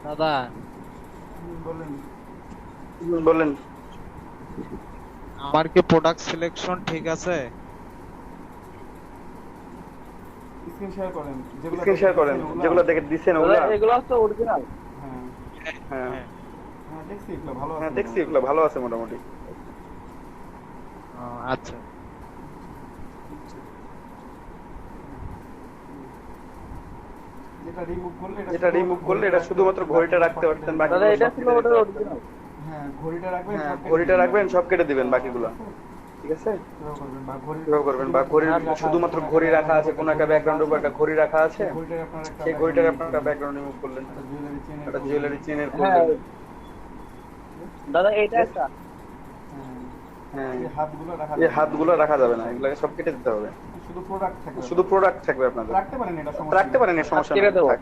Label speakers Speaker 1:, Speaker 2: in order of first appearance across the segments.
Speaker 1: দাদা,
Speaker 2: বলেন।
Speaker 3: বলেন।
Speaker 1: আমার কি প্রোডাক্ট সিলেকশন ঠিক আছে?
Speaker 2: স্ক্রিন শেয়ার করেন, যেগুলো
Speaker 3: স্ক্রিন
Speaker 2: দেখে
Speaker 3: শেয়ার করেন,
Speaker 2: দিচ্ছেন ওগুলা।
Speaker 3: যেগুলো দেখে দিচ্ছেন
Speaker 4: দাদা
Speaker 3: ওগুলা।
Speaker 4: এগুলো হচ্ছে অরিজিনাল।
Speaker 2: হ্যাঁ
Speaker 3: হ্যাঁ,
Speaker 1: হ্যাঁ।
Speaker 2: হ্যাঁ, দেখছি এগুলো ভালো আছে
Speaker 3: হ্যাঁ দেখছি
Speaker 2: মোটামুটি।
Speaker 3: এগুলো ভালো আছে মোটামুটি।
Speaker 1: ও, আচ্ছা।
Speaker 2: যেটা রিমুভ করলে এটা
Speaker 3: যেটা
Speaker 2: শুধুমাত্র
Speaker 3: রিমুভ করলে
Speaker 2: ঘড়িটা
Speaker 3: এটা
Speaker 2: রাখতে
Speaker 3: শুধুমাত্র
Speaker 2: পারতেন,
Speaker 3: ঘড়িটা
Speaker 2: বাকিগুলো
Speaker 3: রাখতে
Speaker 2: সব কেটে
Speaker 3: পারতেন,
Speaker 2: দিতে
Speaker 4: দাদা
Speaker 3: বাকিগুলো
Speaker 2: হবে।
Speaker 4: এটা
Speaker 3: সব
Speaker 4: ছিল
Speaker 3: কেটে
Speaker 4: ওটার
Speaker 3: দিতে পারতেন।
Speaker 4: অরিজিনাল।
Speaker 2: হ্যাঁ, ঘড়িটা রাখবেন,
Speaker 3: হ্যাঁ
Speaker 2: সব কেটে
Speaker 3: ঘড়িটা
Speaker 2: দিবেন
Speaker 3: রাখবেন,
Speaker 2: বাকি।
Speaker 3: সব কেটে দিবেন বাকিগুলো।
Speaker 2: ঠিক আছে,
Speaker 3: ঠিক আছে।
Speaker 2: এভাবে করবেন। বা ঘড়ির
Speaker 3: এভাবে করবেন, বা
Speaker 2: শুধুমাত্র
Speaker 3: ঘড়ির
Speaker 2: ঘড়ি রাখা আছে,
Speaker 3: শুধুমাত্র
Speaker 2: কোনো একটা
Speaker 3: ঘড়ি রাখা
Speaker 2: ব্যাকগ্রাউন্ডের
Speaker 3: আছে,
Speaker 2: উপর একটা
Speaker 3: কোনো একটা
Speaker 2: ঘড়ি রাখা
Speaker 3: ব্যাকগ্রাউন্ডের উপর
Speaker 2: আছে,
Speaker 3: একটা ঘড়ি রাখা আছে,
Speaker 2: সেই ঘড়িটার আপনার একটা
Speaker 3: সেই
Speaker 2: ব্যাকগ্রাউন্ড
Speaker 3: ঘড়িটার
Speaker 2: রিমুভ
Speaker 3: আপনার একটা
Speaker 2: করবেন,
Speaker 3: ব্যাকগ্রাউন্ড রিমুভ করলেন,
Speaker 2: একটা জুয়েলারি চেনের
Speaker 3: একটা
Speaker 2: করবেন।
Speaker 3: জুয়েলারি চেনের
Speaker 4: হ্যাঁ
Speaker 3: করলেন।
Speaker 4: দাদা এটা
Speaker 3: ঠিক আছে?
Speaker 4: একটা।
Speaker 2: হ্যাঁ,
Speaker 3: হ্যাঁ,
Speaker 2: এই হাতগুলো রাখা
Speaker 3: এই
Speaker 2: যাবে না,
Speaker 3: হাতগুলো রাখা যাবে না, এগুলোকে সব কেটে দিতে হবে।
Speaker 2: শুধু প্রোডাক্ট থাকবে
Speaker 3: শুধু
Speaker 2: আপনার।
Speaker 3: প্রোডাক্ট থাকবে আপনাদের।
Speaker 2: রাখতে পারেন, এটা সমস্যা
Speaker 3: রাখতে
Speaker 2: নেই।
Speaker 3: পারেন, এর
Speaker 4: হাত
Speaker 3: সমস্যা
Speaker 4: কেটে
Speaker 3: নাই,
Speaker 4: দেবো।
Speaker 3: থাক।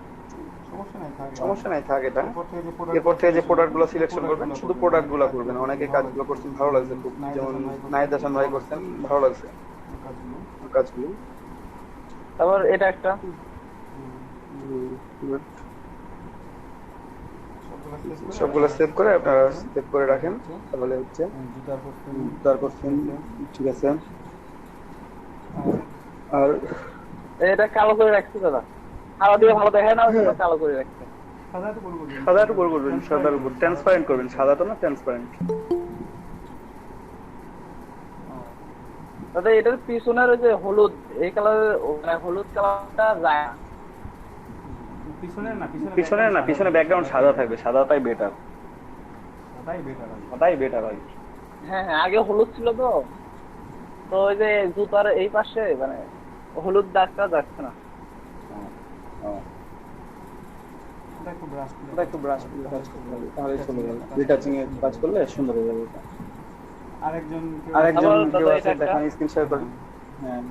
Speaker 2: সমস্যা নাই, থাক এটা।
Speaker 3: সমস্যা নাই, থাক এটা।
Speaker 2: এরপর থেকে যে
Speaker 3: এরপর
Speaker 2: প্রোডাক্টগুলো
Speaker 3: থেকে যে
Speaker 2: সিলেকশন
Speaker 3: প্রোডাক্টগুলো
Speaker 2: করবেন, শুধু
Speaker 3: সিলেকশন করবেন,
Speaker 2: প্রোডাক্টগুলো
Speaker 3: শুধু
Speaker 2: করবেন। অনেকে
Speaker 3: প্রোডাক্টগুলো করবেন।
Speaker 2: কাজগুলো করছেন,
Speaker 3: অনেকে
Speaker 2: ভালো
Speaker 3: কাজগুলো
Speaker 2: লাগছে।
Speaker 3: করছেন, ভালো লাগছে খুব।
Speaker 2: নাহিদ
Speaker 3: যেমন
Speaker 2: হাসান ভাই
Speaker 3: নাহিদ
Speaker 2: করছেন,
Speaker 3: হাসান ভাই
Speaker 2: ভালো লাগছে
Speaker 3: করছেন, ভালো লাগছে
Speaker 2: কাজগুলো।
Speaker 3: কাজগুলো।
Speaker 4: তারপর এটা একটা।
Speaker 2: হুম,
Speaker 3: হুম,
Speaker 2: সবগুলো সেভ করে
Speaker 3: সবগুলো
Speaker 2: আপনারা
Speaker 3: সেভ করে
Speaker 2: তাহলে
Speaker 3: রাখেন,
Speaker 2: হচ্ছে
Speaker 3: তাহলে হচ্ছে
Speaker 2: জুতার করছেন।
Speaker 3: তারপর
Speaker 2: ঠিক আছে।
Speaker 3: ঠিক আছে।
Speaker 2: আর
Speaker 3: আর
Speaker 4: এটা কালো করে রাখছি দাদা। সাদা দিয়ে ভালো দেখায় না, ওই জন্য কালো করে রাখছি।
Speaker 2: সাদা একটু বড় করবেন,
Speaker 3: সাদা একটু
Speaker 2: সাদা
Speaker 3: বড় করবেন,
Speaker 2: ট্রান্সপারেন্ট
Speaker 3: সাদার উপর
Speaker 2: করবেন, সাদা তো
Speaker 3: ট্রান্সপারেন্ট করবেন, সাদা তো না ট্রান্সপারেন্ট।
Speaker 4: দাদা এটার পিছনের ওই যে হলুদ, এই কালারের মানে হলুদ কালারটা যায় না।
Speaker 2: পিছনের না, পিছনে
Speaker 3: পিছনে
Speaker 2: ব্যাকগ্রাউন্ড
Speaker 3: না,
Speaker 2: সাদা
Speaker 3: পিছনে
Speaker 2: থাকবে,
Speaker 3: ব্যাকগ্রাউন্ড
Speaker 2: সাদা
Speaker 3: সাদা থাকবে, সাদাটাই বেটার।
Speaker 2: সাদাই বেটার আছে।
Speaker 3: সাদাই বেটার হয়।
Speaker 4: হ্যাঁ হ্যাঁ, আগে হলুদ ছিল তো। তো ওই যে জুতার এই পাশে মানে হলুদ দাগটা যাচ্ছে না।
Speaker 2: ওটা একটু ব্রাশ করে
Speaker 3: ওটা একটু ব্রাশ করে কাজ করতে হবে, তাহলেই চলে যাবে। রিটাচিং এর কাজ করলে সুন্দর হয়ে যাবে এটা।
Speaker 2: আরেকজন কেউ
Speaker 3: আরেকজন
Speaker 4: আবার
Speaker 3: কেউ
Speaker 4: দাদা
Speaker 3: আছে,
Speaker 4: এটা একটা।
Speaker 3: দেখান, স্ক্রিন শেয়ার করেন। হ্যাঁ,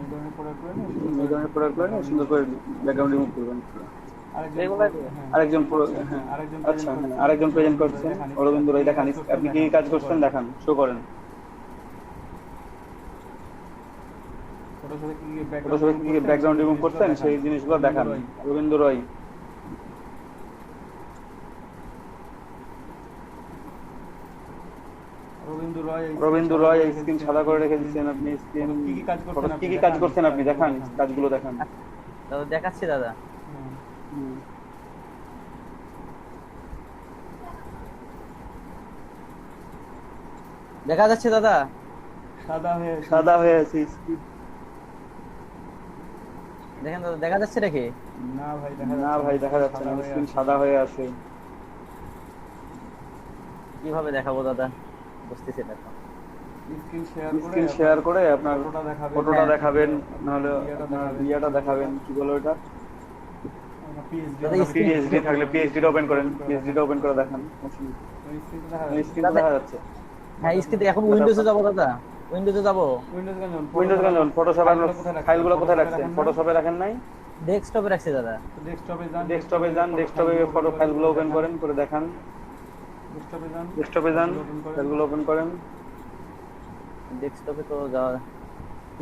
Speaker 2: এই ধরনের প্রোডাক্ট করে নিয়ে সুন্দর
Speaker 3: এই
Speaker 2: করে
Speaker 3: ধরনের প্রোডাক্ট করে
Speaker 2: ব্যাকগ্রাউন্ড
Speaker 3: সুন্দর
Speaker 2: রিমুভ
Speaker 3: করে
Speaker 2: করবেন।
Speaker 3: ব্যাকগ্রাউন্ড রিমুভ করবেন।
Speaker 2: আরেকজন
Speaker 4: এগুলাই তো।
Speaker 2: হ্যাঁ,
Speaker 3: আরেকজন
Speaker 2: হ্যাঁ,
Speaker 3: হ্যাঁ,
Speaker 2: আরেকজন
Speaker 3: আচ্ছা,
Speaker 2: প্রেজেন্ট
Speaker 3: হ্যাঁ,
Speaker 2: করছেন,
Speaker 3: আরেকজন প্রেজেন্ট
Speaker 2: অরবিন্দ রায়
Speaker 3: করছেন,
Speaker 2: দেখান,
Speaker 3: অরবিন্দ রায়
Speaker 2: আপনি কি
Speaker 3: দেখান,
Speaker 2: কাজ করছেন
Speaker 3: আপনি কি
Speaker 2: দেখান,
Speaker 3: কাজ
Speaker 2: শো
Speaker 3: করছেন
Speaker 2: করেন।
Speaker 3: দেখান, শো করেন।
Speaker 2: ফটোর সাথে কি কি
Speaker 3: ওটার
Speaker 2: ব্যাকগ্রাউন্ড
Speaker 3: সাথে
Speaker 2: রিমুভ
Speaker 3: কি
Speaker 2: করছেন
Speaker 3: ব্যাকগ্রাউন্ড
Speaker 2: সেই
Speaker 3: রিমুভ
Speaker 2: জিনিসগুলো
Speaker 3: করছেন,
Speaker 2: দেখান।
Speaker 3: সেই জিনিসগুলো
Speaker 2: অরবিন্দ
Speaker 3: দেখান।
Speaker 2: রয়।
Speaker 3: রবীন্দ্র রয়।
Speaker 2: রবীন্দ্র রয় এই স্ক্রিন
Speaker 3: রবীন্দ্র
Speaker 2: সাদা
Speaker 3: রয়
Speaker 2: করে
Speaker 3: এই
Speaker 2: রেখে
Speaker 3: স্ক্রিন
Speaker 2: দিচ্ছেন
Speaker 3: সাদা
Speaker 2: আপনি,
Speaker 3: করে রেখে
Speaker 2: স্ক্রিন
Speaker 3: দিচ্ছেন আপনি, স্ক্রিন
Speaker 2: ফটো কি কি কাজ করছেন
Speaker 3: কি
Speaker 2: আপনি
Speaker 3: কি কাজ
Speaker 2: দেখান,
Speaker 3: করছেন আপনি
Speaker 2: কাজগুলো
Speaker 3: দেখান,
Speaker 2: দেখান।
Speaker 3: কাজগুলো দেখান।
Speaker 5: দাদা দেখাচ্ছি দাদা।
Speaker 2: হুম।
Speaker 3: হুম।
Speaker 5: দেখা যাচ্ছে দাদা?
Speaker 2: সাদা হয়ে আছে
Speaker 3: সাদা হয়ে
Speaker 2: screen।
Speaker 3: আছে স্ক্রিন।
Speaker 5: দেখেন দাদা, দেখা যাচ্ছে নাকি?
Speaker 2: না ভাই, দেখা
Speaker 3: না
Speaker 2: যাচ্ছে
Speaker 3: ভাই,
Speaker 2: না,
Speaker 3: দেখা
Speaker 2: screen
Speaker 3: যাচ্ছে
Speaker 2: সাদা
Speaker 3: না,
Speaker 2: হয়ে
Speaker 3: স্ক্রিন
Speaker 2: আছে।
Speaker 3: সাদা হয়ে আছে।
Speaker 5: কিভাবে দেখাবো দাদা, বুঝতেছি না তো।
Speaker 2: স্ক্রিন শেয়ার করে
Speaker 3: স্ক্রিন
Speaker 2: আপনার
Speaker 3: শেয়ার করে আপনার
Speaker 2: ফটোটা দেখাবেন,
Speaker 3: ফটোটা
Speaker 5: হ্যাঁ
Speaker 3: দেখাবেন,
Speaker 2: আপনার
Speaker 3: নাহলে
Speaker 2: ইয়েটা
Speaker 3: আপনার
Speaker 2: দেখাবেন,
Speaker 3: ইয়েটা
Speaker 2: কি বলে
Speaker 3: দেখাবেন,
Speaker 2: ওটা?
Speaker 3: কি বলো এটা,
Speaker 2: আপনার পিএইচডি
Speaker 5: দাদা
Speaker 2: দেখাবেন,
Speaker 5: স্ক্রিন,
Speaker 3: পিএইচডি থাকলে পিএইচডিটা ওপেন করেন,
Speaker 2: করে দেখান।
Speaker 3: পিএইচডিটা ওপেন করে দেখান।
Speaker 2: স্ক্রিনটা দেখা যাচ্ছে।
Speaker 3: স্ক্রিন তো
Speaker 5: দাদা
Speaker 3: দেখা যাচ্ছে।
Speaker 5: হ্যাঁ স্ক্রিন, এখন
Speaker 3: দাদা
Speaker 5: উইন্ডোজে
Speaker 3: আপনার
Speaker 5: যাবো দাদা, উইন্ডোজে যাবো।
Speaker 2: উইন্ডোজ গান যখন
Speaker 3: উইন্ডোজ গান যখন ফটোশপে আপনার
Speaker 2: ফাইলগুলো কোথায় রাখছেন,
Speaker 3: ফাইলগুলো কোথায়
Speaker 2: ফটোশপে
Speaker 3: রাখছেন,
Speaker 2: রাখেন না,
Speaker 3: ফটোশপে রাখেন নাই।
Speaker 5: ডেস্কটপে রাখছি দাদা।
Speaker 2: ডেস্কটপে যান,
Speaker 3: ডেস্কটপে যান,
Speaker 2: ফটো
Speaker 3: ডেস্কটপে
Speaker 2: ফাইলগুলো ওপেন
Speaker 3: ফটো
Speaker 2: করেন,
Speaker 3: ফাইলগুলো
Speaker 2: করে
Speaker 3: ওপেন
Speaker 2: দেখান।
Speaker 3: করেন, করে দেখান।
Speaker 2: ডেস্কটপে যান,
Speaker 3: ডেস্কটপে যান,
Speaker 2: ফাইলগুলো ওপেন করেন।
Speaker 3: ফাইলগুলো ওপেন করেন।
Speaker 5: ডেস্কটপে তো যাওয়া,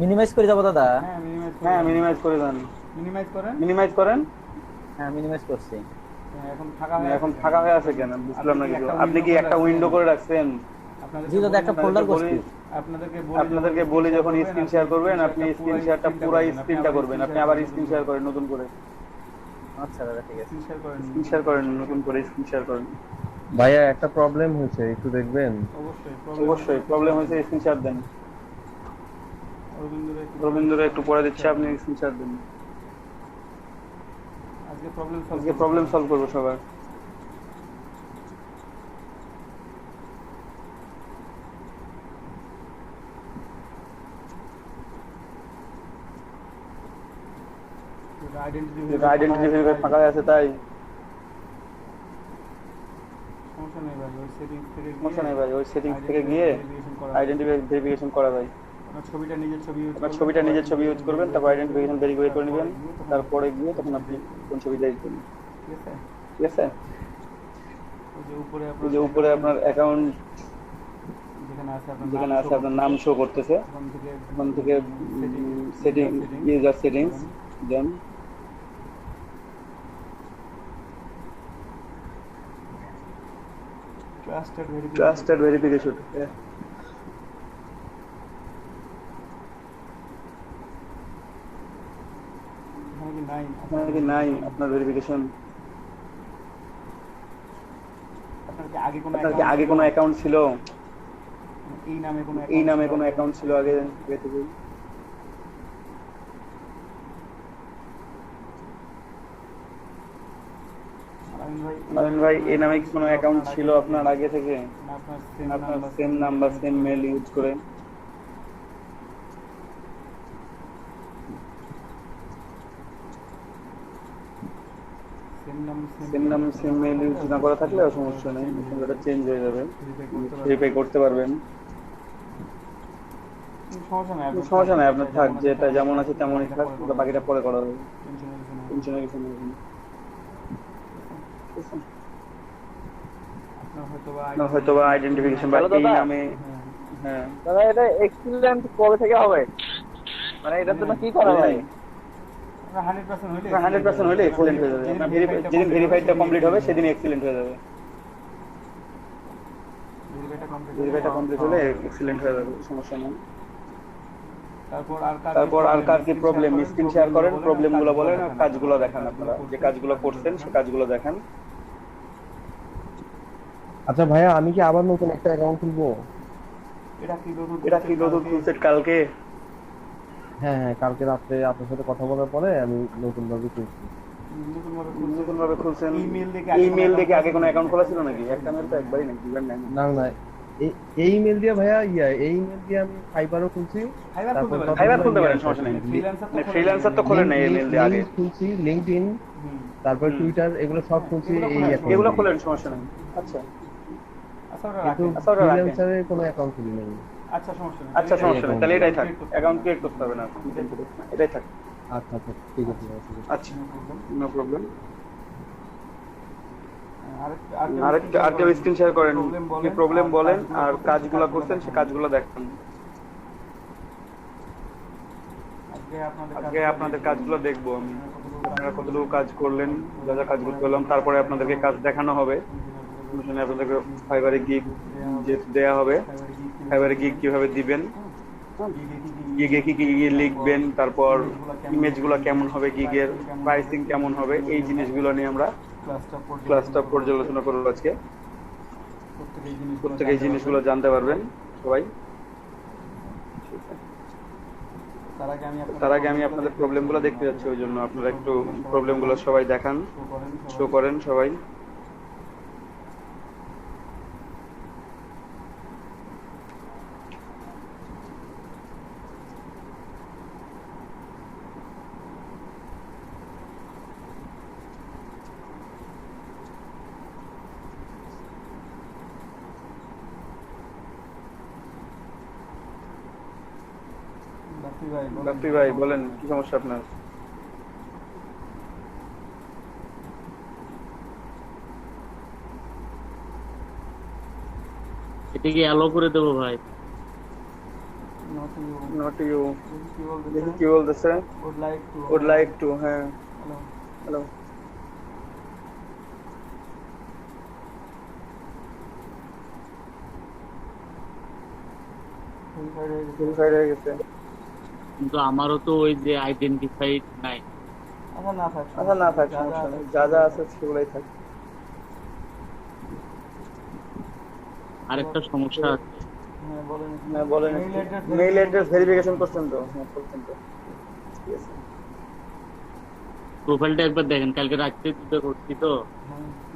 Speaker 5: মিনিমাইজ করে যাবো দাদা।
Speaker 2: হ্যাঁ, মিনিমাইজ করে
Speaker 3: হ্যাঁ,
Speaker 2: দেন।
Speaker 3: মিনিমাইজ করে দেন,
Speaker 2: মিনিমাইজ করেন।
Speaker 3: মিনিমাইজ করেন।
Speaker 5: হ্যাঁ মিনিমাইজ করছি।
Speaker 2: হ্যাঁ, এখন ফাঁকা হয়ে আছে
Speaker 3: এখন
Speaker 2: কেন?
Speaker 3: ফাঁকা হয়ে আছে কেন, বুঝলাম না কিছু। আপনি কি একটা উইন্ডো করে রাখছেন?
Speaker 5: জি
Speaker 2: আপনাদেরকে
Speaker 5: দাদা,
Speaker 2: বলি
Speaker 5: একটা
Speaker 2: না,
Speaker 5: ফোল্ডার
Speaker 3: বলি,
Speaker 5: করছি।
Speaker 2: আপনাদেরকে বলি যখন
Speaker 3: আপনাদেরকে বলি যখন স্ক্রিন শেয়ার করবেন, আপনি
Speaker 2: স্ক্রিনটা
Speaker 3: স্ক্রিন শেয়ারটা পুরো স্ক্রিনটা করবেন, আপনি আবার
Speaker 2: নতুন
Speaker 3: স্ক্রিন
Speaker 2: করে।
Speaker 3: শেয়ার করেন নতুন করে।
Speaker 5: আচ্ছা দাদা ঠিক আছে।
Speaker 2: স্ক্রিন শেয়ার করেন,
Speaker 3: স্ক্রিন শেয়ার করেন নতুন করে, স্ক্রিন শেয়ার করেন।
Speaker 6: ভাইয়া একটা প্রবলেম হয়েছে, একটু দেখবেন?
Speaker 2: অবশ্যই
Speaker 3: অবশ্যই প্রবলেম হয়েছে, স্ক্রিন শেয়ার দেন। রবীন্দ্র একটু পরে দিচ্ছে, আপনি স্ক্রিন শেয়ার দেন।
Speaker 2: আজকে প্রবলেম সলভ
Speaker 3: আজকে প্রবলেম সলভ করবো সবার। আইডেন্টিটি ভেরিফাই ফাঁকা আছে তাই।
Speaker 2: সমস্যা নেই ভাই, ওই সেটিংস থেকে
Speaker 3: সমস্যা নেই ভাই, ওই সেটিংস থেকে গিয়ে আইডেন্টি ভেরিফিকেশন করা যায়।
Speaker 2: আপনার ছবিটা নিজের ছবি ইউজ
Speaker 3: আপনার ছবিটা নিজের ছবি ইউজ করবেন, তারপর আইডেন্টিফিকেশন ভেরিফাই করে নেবেন, তারপরে গিয়ে তখন আপনি কোন ছবি চাই করবেন।
Speaker 2: ঠিক আছে।
Speaker 3: ঠিক আছে।
Speaker 2: ওই যে উপরে
Speaker 3: ওই যে উপরে আপনার অ্যাকাউন্ট,
Speaker 2: যেখানে আছে আপনার নাম শো করতেছে, ওখান থেকে সেটিং, ইউজার সেটিংস দেন। ট্রাস্টেড ভেরিফিকেশন, আপনার কি নাই আপনার ভেরিফিকেশন? আপনার কি আগে কোনো অ্যাকাউন্ট ছিল? এই নামে কোনো অ্যাকাউন্ট ছিল আগে থেকে? আমিন ভাই, এই নামে কি কোনো অ্যাকাউন্ট ছিল আপনার আগে থেকে? আপনার same number same mail use করে? সেম নাম সেম মেল ইউজ না করা থাকলে সমস্যা নেই, ওটা চেঞ্জ হয়ে যাবে, ভেরিফাই করতে পারবেন। সমস্যা নাই, আপনার থাক, যেটা যেমন আছে তেমনই থাক, বাকিটা পরে করা হবে, টেনশনের কিছু নেই। আপনার হয়তো বা আইডেন্টিফিকেশন বা এই নামে। হ্যাঁ
Speaker 4: দাদা, এটা এক্সিলেন্ট কবে থেকে হবে? মানে এটার জন্য কি করা হয়?
Speaker 2: 100% হলে এক্সিলেন্ট হয়ে যাবে। আপনার যেদিন ভেরিফাইডটা কমপ্লিট হবে সেদিন এক্সিলেন্ট হয়ে যাবে। ভেরিফাইডটা কমপ্লিট হলে এক্সিলেন্ট হয়ে যাবে, সমস্যা নেই। তারপর আর কার কি প্রবলেম, স্ক্রিন শেয়ার করেন, প্রবলেমগুলো বলেন, আর কাজগুলো দেখান। আপনারা যে কাজগুলো করছেন সেই কাজগুলো দেখান।
Speaker 6: আচ্ছা ভাইয়া, আমি কি আবার নতুন একটা অ্যাকাউন্ট খুলবো?
Speaker 2: এটা কি নতুন টুলসেট কালকে?
Speaker 6: হ্যাঁ হ্যাঁ, কালকে রাত্রে আপনার সাথে কথা বলার পরে আমি নতুন ভাবে খুলছি।
Speaker 2: নতুন ভাবে খুলছেন? ইমেল দেখে আগে কোনো অ্যাকাউন্ট খোলা ছিল নাকি? একটা মেল তো একবারই নাকি?
Speaker 6: না না, এই ইমেল দিয়ে ভাইয়া, এই ইমেল দিয়ে আমি ফাইবারও খুলছি।
Speaker 2: ফাইবার খুলতে পারেন, সমস্যা নেই। ফ্রিল্যান্সার তো খোলেন না, ইমেল দিয়ে আগে
Speaker 6: খুলছি। লিংকডইন, তারপর টুইটার, এগুলো সব খুলছি এই অ্যাকাউন্ট।
Speaker 2: এগুলো খোলেন, সমস্যা নেই। আচ্ছা,
Speaker 6: কিন্তু ফ্রিল্যান্সারে কোনো অ্যাকাউন্ট খুলি নাই।
Speaker 2: আচ্ছা সমস্যা নেই, তাহলে এটাই থাক, অ্যাকাউন্ট ক্রিয়েট করতে হবে না, এটাই থাক।
Speaker 6: আচ্ছা আচ্ছা, ঠিক আছে।
Speaker 2: আচ্ছা, নো প্রবলেম। আর কেউ স্ক্রিন শেয়ার করেন, কি প্রবলেম বলেন, আর কাজগুলো করছেন সে কাজগুলো দেখান। আজকে আপনাদের কাজগুলো দেখবো আমি, আপনারা কতটুকু কাজ করলেন, যা যা কাজগুলো করলাম, তারপরে আপনাদেরকে কাজ দেখানো হবে। আপনাদেরকে ফাইবারে গিগ দেওয়া হবে, ফাইবারে গিগ কিভাবে দিবেন, গিগে কি কি লিখবেন, তারপর ইমেজগুলো কেমন হবে, গিগের প্রাইসিং কেমন হবে, এই জিনিসগুলো নিয়ে আমরা ক্লাসটা পর্যালোচনা করব আজকে। প্রত্যেকে এই জিনিসগুলো জানতে পারবেন সবাই। তার আগে আমি আপনাদের প্রবলেমগুলো দেখতে যাচ্ছি, ওই জন্য আপনারা একটু প্রবলেমগুলো সবাই দেখান, শো করেন সবাই। বাপ্পি ভাই বলেন, কি সমস্যা আপনার?
Speaker 7: এটাকে অ্যালো করে দেবো ভাই।
Speaker 2: নট ইউ, দেখি কি বলতেছে। would like to, হ্যাঁ, হ্যালো। ভেরিফাইড হয়ে গেছে,
Speaker 7: কিন্তু আমারও তো ওই যে আইডেন্টিফাইড নাই।
Speaker 2: আচ্ছা না থাক, সমস্যা নেই, যা যা আছে সেগুলাই থাক।
Speaker 7: আরেকটা সমস্যা আছে।
Speaker 2: হ্যাঁ বলেন, মেইল অ্যাড্রেস ভেরিফিকেশন করছেন তো? হ্যাঁ করছেন তো, ঠিক আছে।
Speaker 7: প্রোফাইলটা একবার দেখেন, কালকে রাত্রে দুটো করছি তো।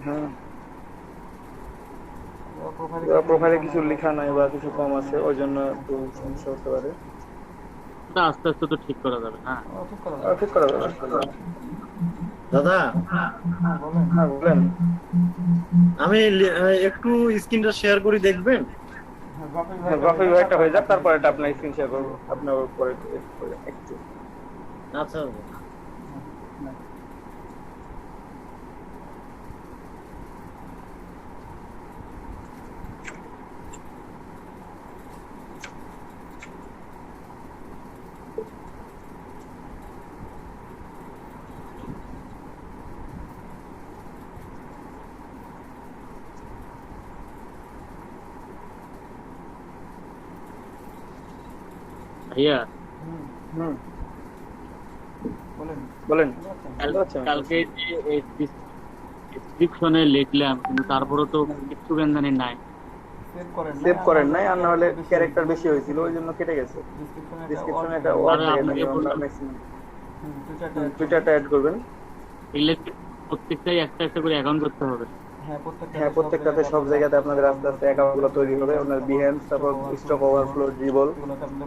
Speaker 2: হ্যাঁ, প্রোফাইলে কিছু লেখা নাই বা কিছু কম আছে, ওই জন্য একটু সমস্যা হতে পারে।
Speaker 7: ওটা আস্তে আস্তে তো ঠিক করা যাবে না?
Speaker 2: ঠিক করা যাবে।
Speaker 8: দাদা,
Speaker 2: হ্যাঁ বলেন।
Speaker 8: আমি একটু স্ক্রিনটা শেয়ার করি, দেখবেন?
Speaker 2: গ্রাফিক একটা হয়ে যাক, তারপর এটা আপনার স্ক্রিন শেয়ার করবো, আপনার পরে একটু।
Speaker 8: আচ্ছা,
Speaker 7: ভাইয়া
Speaker 3: হুম বলেন শুনতে পাচ্ছেন?
Speaker 7: কালকে যে ডিসক্রিপশনে লিখলাম কিন্তু তারপরে তো কিছু জানি নাই।
Speaker 3: সেভ করেন নাই, আর না হলে ক্যারেক্টার বেশি হয়েছিল ওই জন্য কেটে গেছে। ডিসক্রিপশনে একটা ওয়ার্ড
Speaker 7: আরে
Speaker 3: দেখে
Speaker 7: আপনাকে
Speaker 3: থাকি আমরা
Speaker 7: বললাম
Speaker 3: ম্যাক্সিমাম। টুইটারটা অ্যাড করবেন।
Speaker 7: এগুলো প্রত্যেকটাই একটা একটা করে অ্যাকাউন্ট করতে হবে।
Speaker 3: হ্যাঁ, প্রত্যেকটাতে সব জায়গাতে আপনাদের আস্তে আস্তে অ্যাকাউন্ট গুলো তৈরি হবে। আপনার বিহেন্স, তারপর স্টক ওভারফ্লো, ড্রিবল,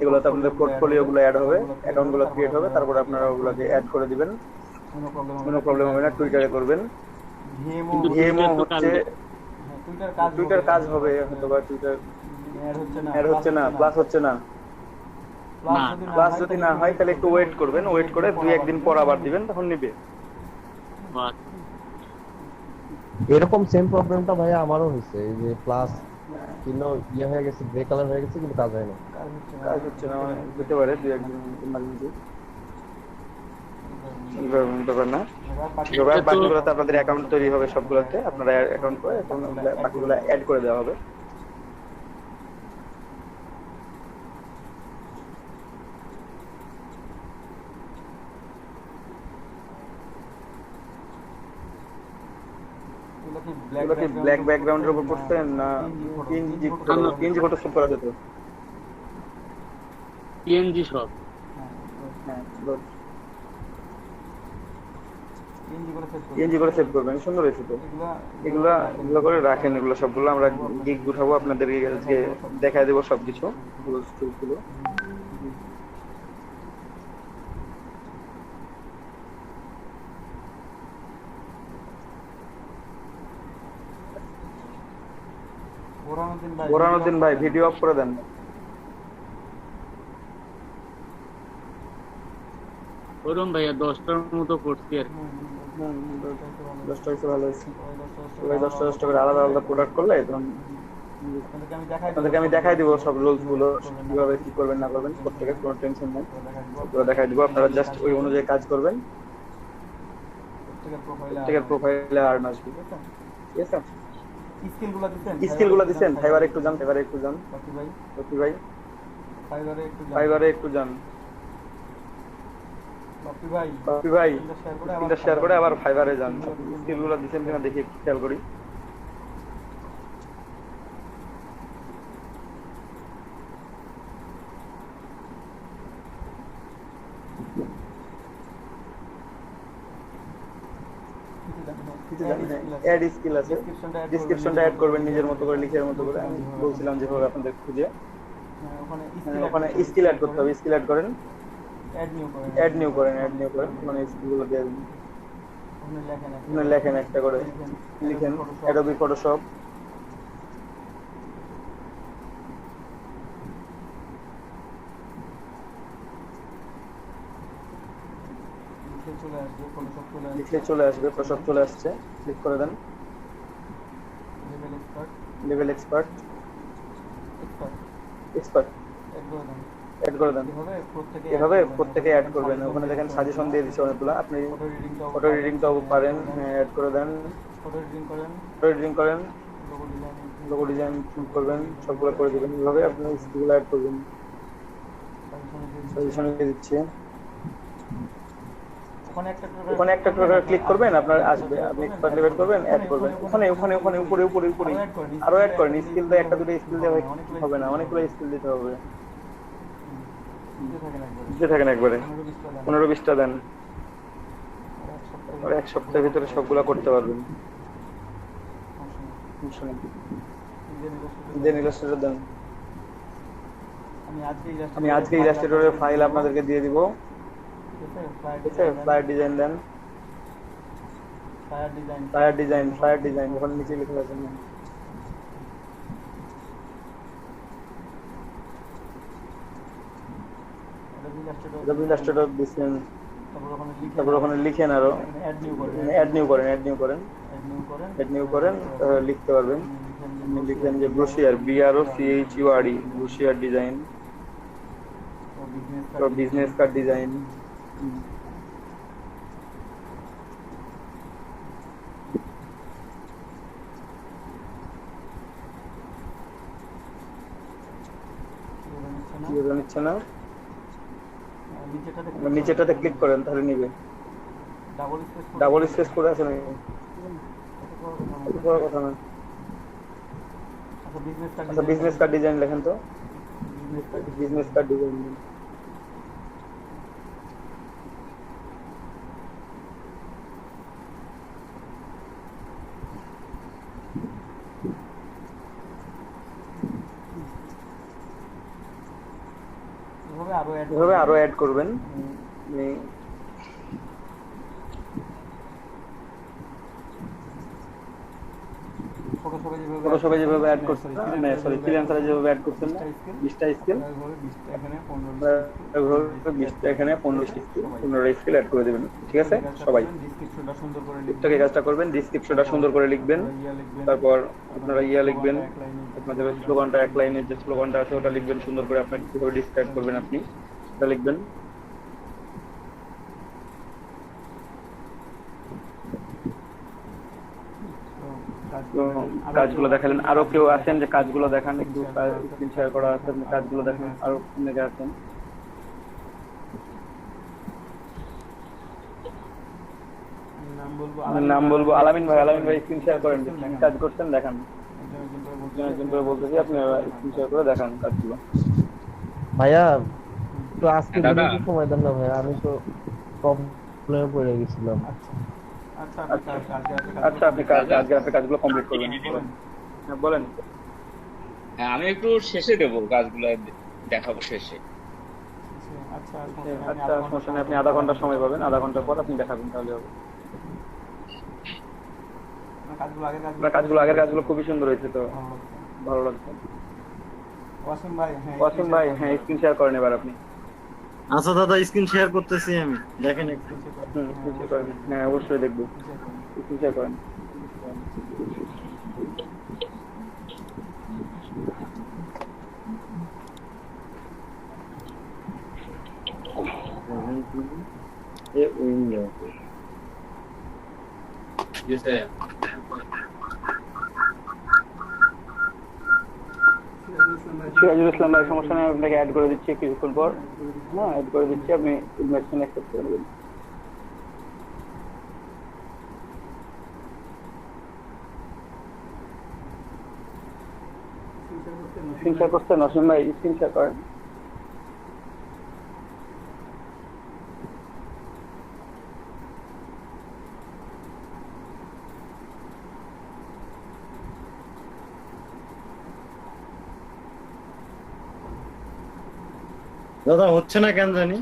Speaker 3: এগুলোতে আপনাদের পোর্টফোলিও গুলো অ্যাড হবে, অ্যাকাউন্ট গুলো ক্রিয়েট হবে, তারপর আপনারা ওগুলোকে অ্যাড করে দিবেন, কোনো প্রবলেম হবে না। টুইটারে করবেন।
Speaker 7: কিন্তু
Speaker 3: ভিএমও
Speaker 7: Twitter তো
Speaker 3: হচ্ছে টুইটার কাজ হবে, হয়তো বা টুইটার অ্যাড হচ্ছে না, প্লাস হচ্ছে না।
Speaker 7: না
Speaker 3: প্লাস যদি না হয় তাহলে একটু ওয়েট করবেন, ওয়েট করে 2-1 দিন পর আবার দিবেন, তখন নিবে।
Speaker 7: বাস
Speaker 6: এরকম সেম প্রবলেমটা ভাইয়া আমারও হয়েছে, এই যে প্লাস চিহ্ন ইয়ে হয়ে গেছে, গ্রে কালার হয়ে গেছে, কিন্তু কাজ হয় না।
Speaker 3: কাজ হচ্ছে না, হতে পারে 2-1 দিন ইমার্জেন্সি ব্যাপার না। এবার বাকিগুলোতে আপনাদের অ্যাকাউন্ট তৈরি হবে, সবগুলোতে আপনারা অ্যাকাউন্ট করে বাকিগুলো অ্যাড করে দেওয়া হবে। এগুলো কি ব্ল্যাক ব্যাকগ্রাউন্ডের উপর করছেন না পিএনজি ফটো সেভ করা যেত?
Speaker 7: পিএনজি সব
Speaker 3: হ্যাঁ, পিএনজি করে সেভ করবেন, সুন্দর হয়েছে তো। এগুলো করে রাখেন, এগুলো সবগুলো আমরা গিগ উঠাবো, আপনাদেরকে আজকে দেখায় দেবো সবকিছু গুলো। বোরহানুদ্দিন ভাই ভিডিও অফ করে দেন।
Speaker 7: ওরম ভাইয়া 10টার মতো করছি আর কি।
Speaker 3: 10টা হয়েছে, ভালো হয়েছে। সবাই 10টা করে আলাদা আলাদা প্রোডাক্ট করলে তখন আপনাদেরকে আমি দেখাই দিব সব রুলস গুলো, কিভাবে কি করবেন না করবেন, প্রত্যেকের কোনো টেনশন নেই, সবগুলো দেখাই দিব। আপনারা জাস্ট ওই অনুযায়ী কাজ করবেন, প্রত্যেকের প্রোফাইলে আর্ন আসবে। ঠিক আছে, স্কিলগুলো দিছেন? ফাইবারে একটু যান, বাকি ভাই ফাইবারে একটু যান। বাপি ভাই স্ক্রিনটা শেয়ার করে আবার ফাইবারে যান। স্কিলগুলো দিছেন কিনা দেখি, একটু খেয়াল করি। অ্যাড স্কিল আছে, ডেসক্রিপশনটা অ্যাড করবেন নিজের মতো করে, লিখে মতো করে। আমি বলছিলাম যেভাবে আপনাদের খুঁজে ওখানে স্কিল অ্যাড করতে হবে। স্কিল অ্যাড করেন, অ্যাড নিউ করেন, মানে স্কিলগুলো দিয়ে দিন। ওখানে লেখেন একটা করে, লিখেন অ্যাডোবি ফটোশপ, লিখলে চলে আসবে। ফটোশপ চলে আসছে, ক্লিক করে দেন। লেভেল এক্সপার্ট অ্যাড করে দেন। এভাবে প্রত্যেকে অ্যাড করবেন। ওখানে দেখেন সাজেশন দিয়ে দিচ্ছে অনেকগুলো, আপনি ফটো এডিটিংটাও পারেন, অ্যাড করে দেন। ফটো এডিটিং করেন, লোগো ডিজাইন করবেন, সবগুলো করে দেবেন। এভাবে আপনি স্কিলগুলো অ্যাড করবেন। সাজেশন দিয়ে দিচ্ছে, ওখানে একটা করে ক্লিক করবেন, আপনার আসবে। আপনি এক্সপার্ট লেভেল করবেন, অ্যাড করবেন। ওখানে উপরে আরো অ্যাড করেন। স্কিল দিয়ে একটা দুটো স্কিল দিয়ে হবে না, অনেকগুলো স্কিল দিতে হবে। দিতে থাকেন একবারে 15-20টা দেন, আর 1 সপ্তাহের ভিতরে সবগুলা করতে পারবেন। দেন ইলাস্ট্রেটর দেন। আমি আজকে ইলাস্ট্রেটরের ফাইল আপনাদেরকে দিয়ে দিব। ফ্লায়ার ডিজাইন দেন, ফ্লায়ার ডিজাইন ওখানে নিচে লিখে রাখেন। ইলাস্ট্রেটর দিচ্ছেন, তারপর ওখানে লিখেন, আরো অ্যাড নিউ করেন, লিখতে পারবেন। আপনি লিখলেন যে brochure, BROCHURE, brochure design, business card design. নিচ্ছে না, নিচেটাতে ক্লিক করেন তাহলে নিবে। ডাবল স্পেস করে আছে নাকি? বড় কথা না। আচ্ছা বিজনেস কার্ড ডিজাইন লেখেন তো। বিজনেস কার্ড ডিজাইন এভাবে আরো অ্যাড করবেন। ফটোশপে যেভাবে অ্যাড করছেন না, সরি ফ্রিল্যান্সারে যেভাবে অ্যাড করছেন না 20টা স্কিল, এখানে 15 স্কিল অ্যাড করে দেবেন। ঠিক আছে সবাই ঠিকঠাক এই কাজটা করবেন। ডেসক্রিপশনটা সুন্দর করে লিখবেন, তারপর আপনারা লিখবেন, আপনাদের স্লোগানটা এক লাইনের যে স্লোগানটা আছে ওটা লিখবেন সুন্দর করে। আপনাকে কিভাবে ডিসক্রাইব করবেন আপনি এটা লিখবেন। কাজগুলো দেখালেন। আরো কেউ আছেন যে কাজগুলো দেখান, একটু স্ক্রিন শেয়ার করা আছে, কাজগুলো দেখান। আরো অনেকে আছেন। নাম বলবো আলামিন ভাই। আলামিন ভাই স্ক্রিন শেয়ার করেন, কাজ করছেন দেখান। একজন করে বলতেছি, আপনি স্ক্রিন শেয়ার করে দেখান কাজগুলো।
Speaker 6: ভাইয়া তো আজকে একটু সময় দেন না ভাইয়া, আমি তো প্রবলেমে পড়ে গেছিলাম।
Speaker 3: আচ্ছা আপনি কাজগুলো কমপ্লিট করবেন। হ্যাঁ বলেন।
Speaker 9: হ্যাঁ আমি একটু শেষে দেবো কাজগুলো, দেখাবো শেষে।
Speaker 3: আচ্ছা সমস্যা নেই, আপনি আধা ঘন্টা সময় পাবেন, আধা ঘন্টা পর আপনি দেখাবেন তাহলে হবে। কাজগুলো আগের কাজগুলো খুবই সুন্দর হয়েছে, তো ভালো লাগছে। ওয়াসিম ভাই হ্যাঁ স্ক্রিন শেয়ার করেন এবার আপনি।
Speaker 8: আচ্ছা দাদা স্ক্রিন শেয়ার করতেছি আমি, দেখেন একটু।
Speaker 3: স্ক্রিন শেয়ার করেন। হ্যাঁ অবশ্যই দেখবো, স্ক্রিন শেয়ার করেন। সিরাজুল ইসলাম ভাই সমস্যা নেই, আপনাকে অ্যাড করে দিচ্ছি কিছুক্ষণ পর। হ্যাঁ অ্যাড করে দিচ্ছি, আপনি ইনভাইটেশন অ্যাকসেপ্ট করে নেবেন। স্ক্রিন শেয়ার করছেন নসীম ভাই? স্ক্রিন শেয়ার করেন।
Speaker 8: দাদা হচ্ছে না কেন জানি।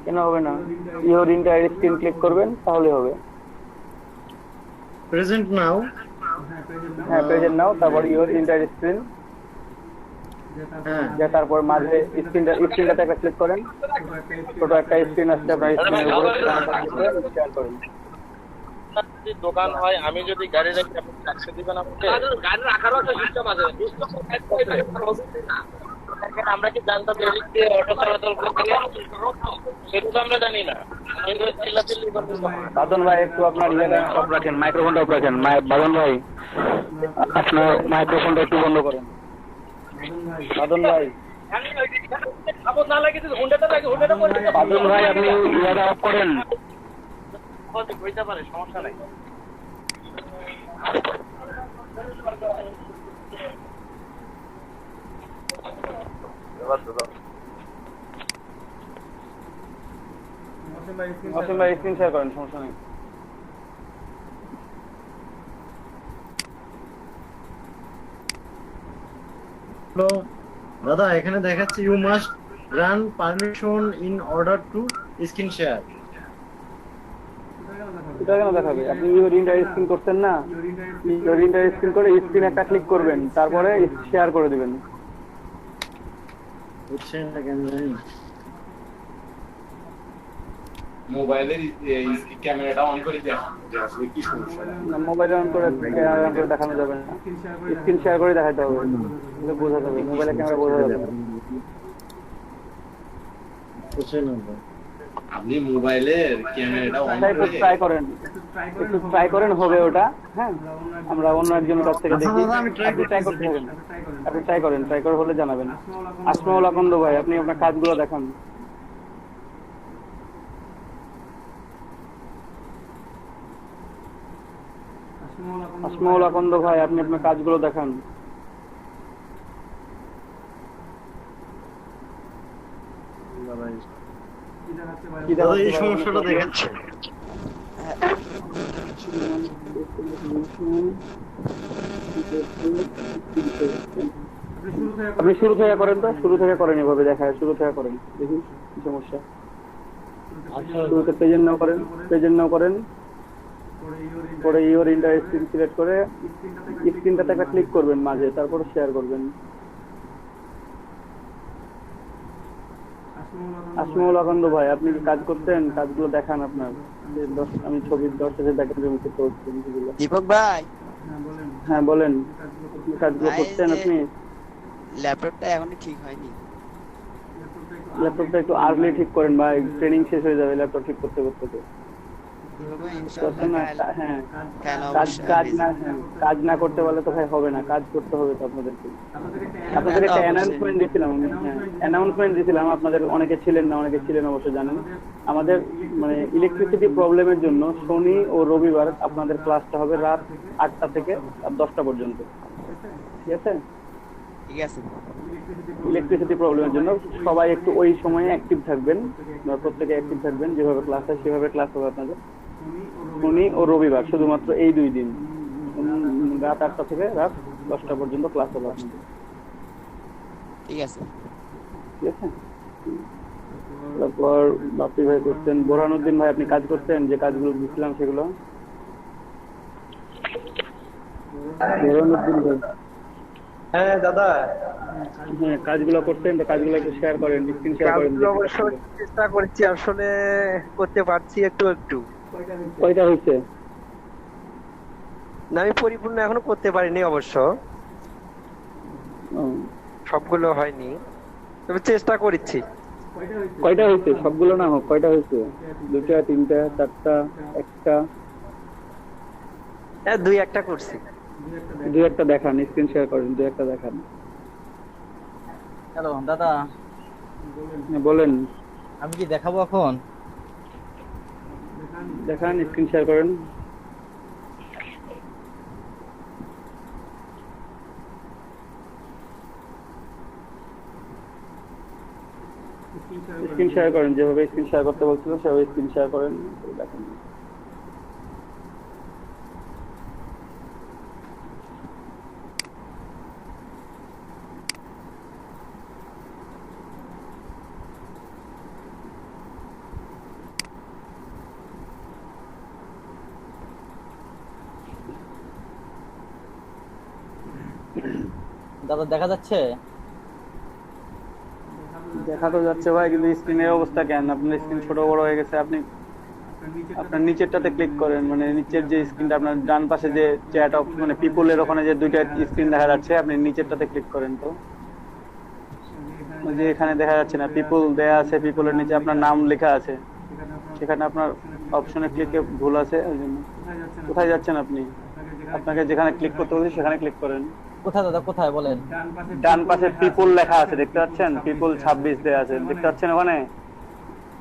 Speaker 3: কেন হবে না? ইওর ইন্টার স্ক্রিন ক্লিক করবেন তাহলে হবে।
Speaker 8: প্রেজেন্ট নাও।
Speaker 3: হ্যাঁ প্রেজেন্ট নাও, তারপর ইওর ইন্টার স্ক্রিন, যে তারপর মাঝে স্ক্রিনটাতে একটা ক্লিক করেন। ছোট একটা স্ক্রিন আসছে আপনার স্ক্রিনের উপর, শেয়ার করেন।
Speaker 9: দোকান হয়, আমি যদি গাড়ি রাখি আপনি ট্যাক্সি দিবেন আমাকে? গাড়ি রাখারও একটা সিস্টেম আছে। আমরা কি জানতাম এদিক দিয়ে অটো চলাচল করতে, সেটা আমরা জানি না। কিন্তু চিল্লাচিল্লি
Speaker 3: বাদন ভাই একটু আপনার অফ রাখেন, মাইক্রোফোনটা অফ রাখেন। বাদন ভাই আপনার মাইক্রোফোনটা একটু বন্ধ করেন। বাদন ভাই বাদন ভাই আপনি ইয়াটা অফ করেন।
Speaker 9: হইতে পারে, সমস্যা নাই।
Speaker 3: অসীম ভাই স্ক্রিন শেয়ার করেন, সমস্যা নেই।
Speaker 8: দাদা এখানে দেখাচ্ছে you must grant permission in order to screen share.
Speaker 3: এটা কেন দেখাবে? আপনি ইওর ইন্টার স্ক্রিন করছেন না, ইওর ইন্টার স্ক্রিন করে স্ক্রিন একটা ক্লিক করবেন, তারপরে শেয়ার করে দিবেন।
Speaker 8: হচ্ছে না কেন জানি।
Speaker 9: মোবাইলের ক্যামেরাটা অন করে দেওয়া কি সমস্যা?
Speaker 3: মোবাইলে অন করে দেখানো যাবে না, স্ক্রিন শেয়ার করে দেখাতে হবে, বোঝা যাবে। মোবাইলের ক্যামেরা বোঝা যাবে না।
Speaker 8: হচ্ছে না
Speaker 9: আপনি মোবাইলের ক্যামেরাটা অন
Speaker 3: একটু ট্রাই করেন, একটু ট্রাই করেন, হবে ওটা। হ্যাঁ আমরা অন্য একজনের কাছ থেকে দেখি, আপনি ট্রাই করতে থাকেন। আপনি ট্রাই করেন, ট্রাই করে হলে জানাবেন। আসমাউল আকন্দ ভাই আপনি আপনার কাজগুলো দেখান।
Speaker 2: আসমাউল আকন্দ ভাই, আপনি আপনার কাজগুলো দেখান। কি
Speaker 8: দাদা
Speaker 2: দেখাচ্ছে
Speaker 8: এই
Speaker 2: ভাই?
Speaker 8: সমস্যাটা দেখাচ্ছে।
Speaker 2: আপনি শুরু থেকে করেন তো, শুরু থেকে করেন, এভাবে দেখায় শুরু থেকে করেন, দেখি কি সমস্যা। শুরুতে প্রেজেন্ট নাও করেন, প্রেজেন্ট নাও করেন, পরে ইওর ইন্টার স্ক্রিন সিলেক্ট করে স্ক্রিনটাতে একটা ক্লিক করবেন মাঝে, তারপর শেয়ার করবেন। আসমাউল আকন্দ ভাই, আপনি কি কাজ করতেন? কাজগুলো দেখান আপনার। আমি ছবি 10 দেখেন জমি করতে হচ্ছে ছবিগুলো।
Speaker 10: দীপক ভাই,
Speaker 2: হ্যাঁ বলেন, কি কাজগুলো
Speaker 10: ভাই,
Speaker 2: করতেন
Speaker 10: যে
Speaker 2: আপনি?
Speaker 10: ল্যাপটপটা এখনো ঠিক হয়নি।
Speaker 2: ল্যাপটপটা একটু আর্লি ঠিক করেন ভাই, ট্রেনিং শেষ হয়ে যাবে ল্যাপটপ ঠিক করতে করতে।
Speaker 10: দীপক ভাই, ইনশাআল্লাহ
Speaker 2: হ্যাঁ,
Speaker 10: কাল
Speaker 2: কাজ
Speaker 10: অবশ্যই
Speaker 2: কাজ
Speaker 10: হয়ে
Speaker 2: না
Speaker 10: যাবে।
Speaker 2: হ্যাঁ, কাজ না করতে পারলে তো ভাই হবে না, কাজ করতে হবে তো আপনাদেরকে। আপনাদের একটা
Speaker 10: অবশ্যই।
Speaker 2: অ্যানাউন্সমেন্ট দিয়েছিলাম, হ্যাঁ অ্যানাউন্সমেন্ট দিয়েছিলাম, আপনাদের অনেকে ছিলেন না, অনেকে ছিলেন অবশ্য জানেন। আমাদের মানে ইলেকট্রিসিটি প্রবলেমের জন্য শনি ও রবিবার আপনাদের ক্লাসটা হবে রাত 8টা থেকে 10টা পর্যন্ত, ঠিক আছে?
Speaker 10: ঠিক আছে।
Speaker 2: ইলেকট্রিসিটি প্রবলেমের জন্য সবাই একটু ওই সময়ে অ্যাক্টিভ থাকবেন, প্রত্যেকে অ্যাক্টিভ থাকবেন, যেভাবে ক্লাস হয় সেভাবে ক্লাস হবে আপনাদের শনি ও রবিবার, শুধুমাত্র এই 2 দিন রাত 8টা থেকে রাত 10টা পর্যন্ত ক্লাস হবে আপনাদের,
Speaker 10: ঠিক আছে।
Speaker 2: ঠিক আছে? তারপর বাপি ভাই করতেন, বোরহানুদ্দিন ভাই আপনি কাজ করতেন, যে কাজগুলো দিচ্ছিলাম সেগুলো। বোরহানুদ্দিন ভাই,
Speaker 3: হ্যাঁ দাদা,
Speaker 2: হ্যাঁ কাজগুলো করতেন তো কাজগুলো একটু শেয়ার করেন, স্ক্রিন শেয়ার করেন।
Speaker 6: কাজগুলো অবশ্য চেষ্টা করছি, আসলে করতে পারছি একটু একটু।
Speaker 2: কয়টা হয়েছে?
Speaker 6: না, আমি পরিপূর্ণ এখনো করতে পারিনি অবশ্য,
Speaker 2: ও,
Speaker 6: সবগুলো হয়নি, তবে চেষ্টা করছি।
Speaker 2: কয়টা হয়েছে? সবগুলো না হোক, কয়টা হয়েছে? 2টা, 3টা, 4টা, 1টা?
Speaker 6: হ্যাঁ, 2-1টা করছি।
Speaker 2: 2-1টা দেখান, স্ক্রিন শেয়ার করেন, 2-1টা দেখান।
Speaker 5: হ্যালো দাদা,
Speaker 2: হ্যাঁ, বলেন,
Speaker 5: আমি কি দেখাবো এখন?
Speaker 2: দেখান, স্ক্রিন শেয়ার করেন। স্ক্রিন শেয়ার করেন, যেভাবে স্ক্রিন শেয়ার করতে বলছিল সেভাবে স্ক্রিন শেয়ার করেন, দেখেন।
Speaker 5: দাদা দেখা যাচ্ছে?
Speaker 2: দেখা তো যাচ্ছে ভাই, কিন্তু স্ক্রিনের অবস্থা কেন? আপনার স্ক্রিন ছোট বড় হয়ে গেছে। আপনি আপনার নিচেরটাতে ক্লিক করেন, মানে নিচের যে স্ক্রিনটা আপনার ডান পাশে যে চ্যাট অফ মানে পিপলের ওখানে যে 2টা স্ক্রিন দেখা যাচ্ছে, আপনি নিচেরটাতে ক্লিক করেন। তো ওই যে এখানে দেখা যাচ্ছে না, পিপল দেয়া আছে, পিপলের নিচে আপনার নাম লেখা আছে, সেখানে আপনার অপশনে ক্লিকে ভুল আছে, ওই জন্য। কোথায় যাচ্ছেন আপনি? আপনাকে যেখানে ক্লিক করতে বলছি সেখানে ক্লিক করেন।
Speaker 5: কোথায় দাদা, কোথায় বলেন?
Speaker 2: ডান পাশে পিপল লেখা আছে, দেখতে পাচ্ছেন? পিপল 26 দেয়া আছে, দেখতে পাচ্ছেন ওখানে?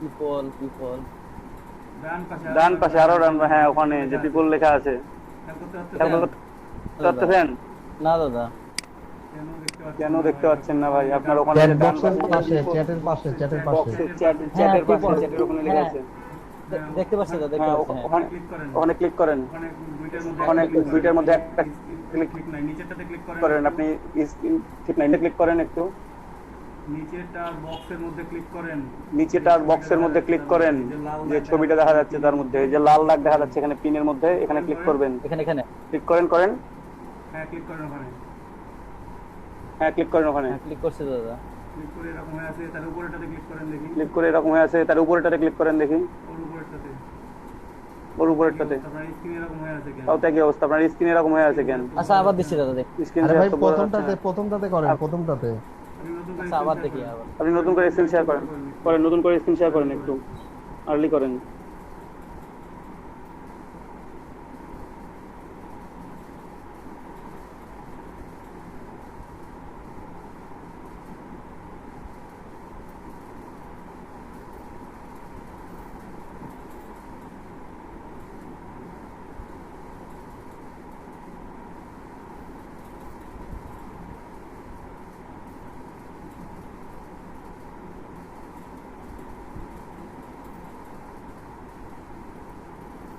Speaker 5: পিপল পিপল
Speaker 2: ডান পাশে, আরো ডান, হ্যাঁ ওখানে যে পিপল লেখা আছে, পাচ্ছেন?
Speaker 5: না দাদা,
Speaker 2: কেন দেখতে পাচ্ছেন না ভাই? আপনার ওখানে
Speaker 6: চ্যাট
Speaker 2: যে ডান
Speaker 6: বক্সের
Speaker 2: পাশে
Speaker 6: পাশে, চ্যাটের পাশে, চ্যাটের পাশে।
Speaker 2: বক্সে চ্যাটের পাশে, চ্যাটের ওখানে লেখা আছে,
Speaker 5: দেখতে পাচ্ছি দাদা, দেখতে
Speaker 2: হ্যাঁ
Speaker 5: পাচ্ছি।
Speaker 2: ওখানে ওখানে ক্লিক করেন। ওখানে 2টার মধ্যে একটা ক্লিক করেন আপনি, ঠিক না, ক্লিক করেন একটু, নিচেরটার বক্সের মধ্যে ক্লিক করেন, যে ছবিটা দেখা যাচ্ছে তার মধ্যে যে লাল দাগ দেখা যাচ্ছে এখানে পিনের মধ্যে, এখানে ক্লিক করবেন।
Speaker 5: এখানে এখানে
Speaker 2: ক্লিক করেন, হ্যাঁ ক্লিক করেন ওখানে।
Speaker 5: ক্লিক করছি দাদা।
Speaker 2: ক্লিক করে এরকম হয়ে আছে, তার উপরেরটাতে ক্লিক করেন দেখি, ওর উপরেরটাতে। তাও তো কি অবস্থা, আপনার স্ক্রিন এরকম হয়ে আছে কেন?
Speaker 5: আচ্ছা আবার দিচ্ছি দাদা, দেখ।
Speaker 2: স্ক্রিন
Speaker 6: আরে ভাই, প্রথমটাতে করেন, প্রথমটাতে।
Speaker 5: আচ্ছা আবার দেখি আবার।
Speaker 2: আপনি নতুন করে স্ক্রিন শেয়ার করেন, নতুন করে স্ক্রিন শেয়ার করেন, একটু আর্লি করেন।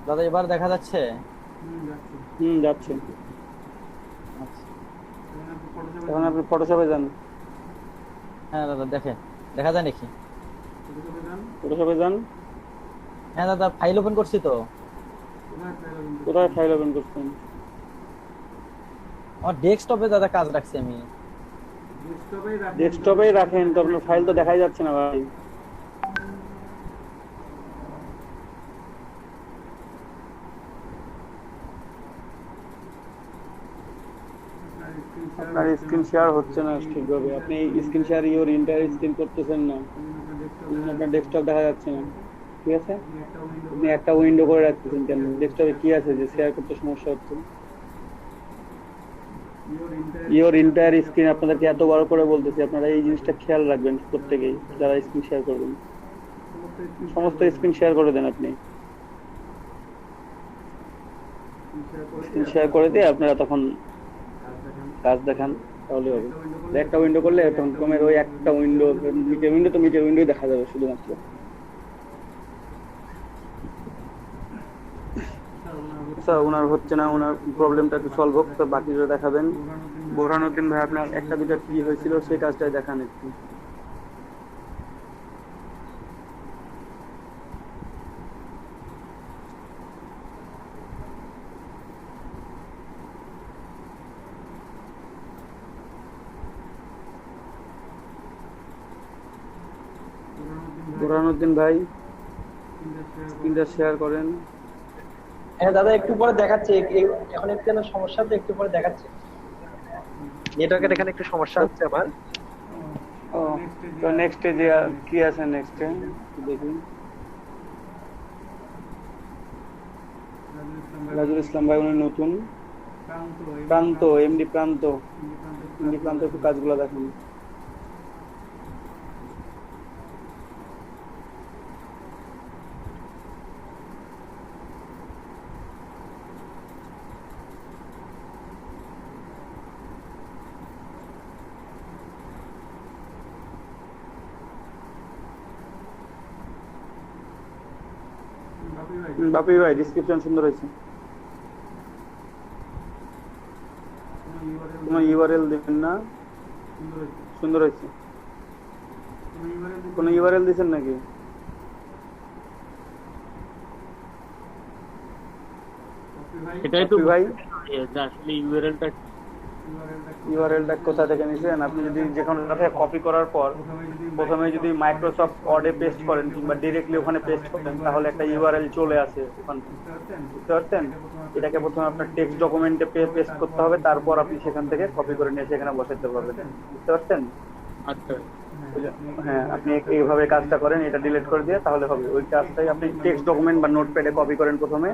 Speaker 5: দাদা এবার দেখা যাচ্ছে?
Speaker 2: যাচ্ছে।
Speaker 5: আচ্ছা।
Speaker 2: এখন আপনি ফটোশপে যান।
Speaker 5: হ্যাঁ দাদা দেখা যায় নাকি?
Speaker 2: ফটোশপে যান।
Speaker 5: হ্যাঁ দাদা ফাইল ওপেন করছি তো।
Speaker 2: কোথায় ফাইল ওপেন করছেন?
Speaker 5: আমার ডেস্কটপে দাদা কাজ রাখছি আমি।
Speaker 2: ডেস্কটপেই রাখেন তো, আপনার ফাইল তো দেখাই যাচ্ছে না ভাই। আপনার স্ক্রিন শেয়ার হচ্ছে না ঠিকভাবে, আপনি screen share your entire screen করতেছেন না, আপনার ডেস্কটপ দেখা যাচ্ছে না। ঠিক আছে, আপনি একটা উইন্ডো করে রাখতেছেন কেন? ডেস্কটপে কি আছে যে শেয়ার করতে সমস্যা হচ্ছে? ইওর ইন্টায়ার স্ক্রিন আপনাদেরকে এত বড় করে বলতেছি, আপনারা এই জিনিসটা খেয়াল রাখবেন প্রত্যেকেই যারা স্ক্রিন শেয়ার করবেন। সমস্ত স্ক্রিন শেয়ার করে দেন, আপনি স্ক্রিন শেয়ার করে দিয়ে আপনারা তখন কাজ দেখান, তাহলে হবে। একটা উইন্ডো করলে তখন কমের ওই একটা উইন্ডো, নিচের উইন্ডো তো নিচের উইন্ডোই দেখা যাবে শুধুমাত্র। স্যার ওনার হচ্ছে না, ওনার প্রবলেমটা একটু সলভ হোক, তো বাকিটা দেখাবেন। বোরহানুদ্দিন ভাই আপনার একটা দুটা কি হয়েছিল সেই কাজটাই দেখান একটু। বোরহানুদ্দিন ভাই স্ক্রিনটা শেয়ার করেন।
Speaker 6: হ্যাঁ দাদা একটু পরে দেখাচ্ছে, এখন একটু যেন সমস্যা, তো একটু পরে দেখাচ্ছে। নেটওয়ার্কের এখানে একটু সমস্যা হচ্ছে আমার।
Speaker 2: ও তো নেক্সটে যে কি আছে নেক্সটে দেখি। রাজুল ইসলাম ভাই উনি নতুন। প্রান্ত, এমডি প্রান্ত, একটু কাজগুলো দেখুন। বাপি ভাই ডেসক্রিপশন সুন্দর হয়েছে। কোনো ইউআরএল দিবেন না? সুন্দর হয়েছে। কোনো ইউআরএল দিবেন নাকি?
Speaker 7: এটাই তো
Speaker 2: ভাই
Speaker 7: আসলে ইউআরএলটা
Speaker 2: কোথা থেকে নিছেন? আপনি যদি যে কোনো জায়গায় কপি করার পর প্রথমে যদি মাইক্রোসফট ওয়ার্ডে পেস্ট করেন কিংবা ডাইরেক্টলি ওখানে পেস্ট করেন, তাহলে একটা ইউআরএল চলে আসে ওখান থেকে, বুঝতে পারছেন? এটাকে প্রথমে আপনার টেক্সট ডকুমেন্টে পেস্ট করতে হবে, তারপর আপনি সেখান থেকে কপি করে নিয়ে সেখানে বসাতে পারবেন, বুঝতে পারছেন?
Speaker 7: আচ্ছা
Speaker 2: হ্যাঁ, আপনি এইভাবে কাজটা করেন, এটা ডিলিট করে দিয়ে তাহলে হবে। ওই কাজটাই আপনি টেক্সট ডকুমেন্ট বা নোটপ্যাডে কপি করেন প্রথমে,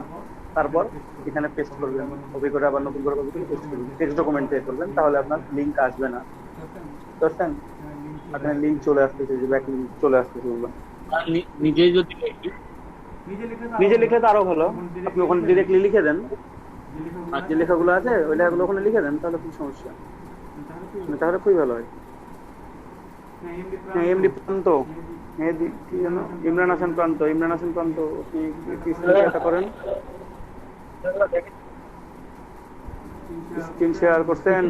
Speaker 2: তারপর এখানে পেস্ট করবেন, কপি করে আবার নতুন করে কপি করে পেস্ট করবেন, টেক্সট ডকুমেন্টে করবেন, তাহলে আপনার লিংক আসবে না, বুঝছেন? আপনার লিংক চলে আসতেছে, যে ব্যাক লিংক চলে আসতেছে।
Speaker 7: নিজেই যদি
Speaker 2: নিজে লিখলে তো আরো ভালো, আপনি ওখানে ডিরেক্টলি লিখে দেন, আর যে লেখাগুলো আছে ওই লেখাগুলো ওখানে লিখে দেন, তাহলে কি সমস্যা? তাহলে খুবই ভালো হয়। এমডি প্রান্ত, কি যেন ইমরান হাসান প্রান্ত, আপনি স্ক্রিনটা করেন, স্ক্রিন শেয়ার করছেন?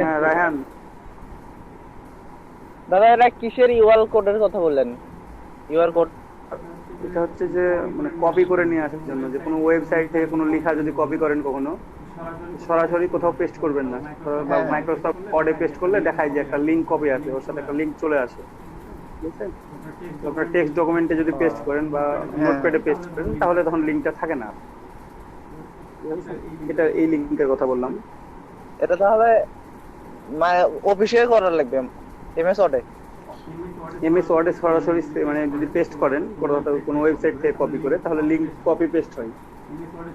Speaker 2: হ্যাঁ রায়হান
Speaker 4: দাদা এটা কিসের ইউআরএল কোডের কথা বললেন? ইউআর কোড
Speaker 2: এটা হচ্ছে যে মানে কপি করে নিয়ে আসার জন্য, যে কোনো ওয়েবসাইট থেকে কোনো লেখা যদি কপি করেন কখনো, সরাসরি কোথাও পেস্ট করবেন না, বা মাইক্রোসফট ওয়ার্ডে পেস্ট করলে দেখায় যে একটা লিংক কপি আছে, ওর সাথে একটা লিংক চলে আসে, বুঝছেন? আপনার টেক্সট ডকুমেন্টে যদি পেস্ট করেন বা নোটপ্যাডে পেস্ট করেন, তাহলে তখন লিংকটা থাকে না। এটা এই লিংকের কথা বললাম।
Speaker 4: এটা তাহলে অফিসে করা লাগবে এমএস ওয়ার্ডে
Speaker 2: সরাসরি মানে যদি পেস্ট করেন কোনো ওয়েবসাইট থেকে কপি করে, তাহলে লিংক কপি পেস্ট হয়।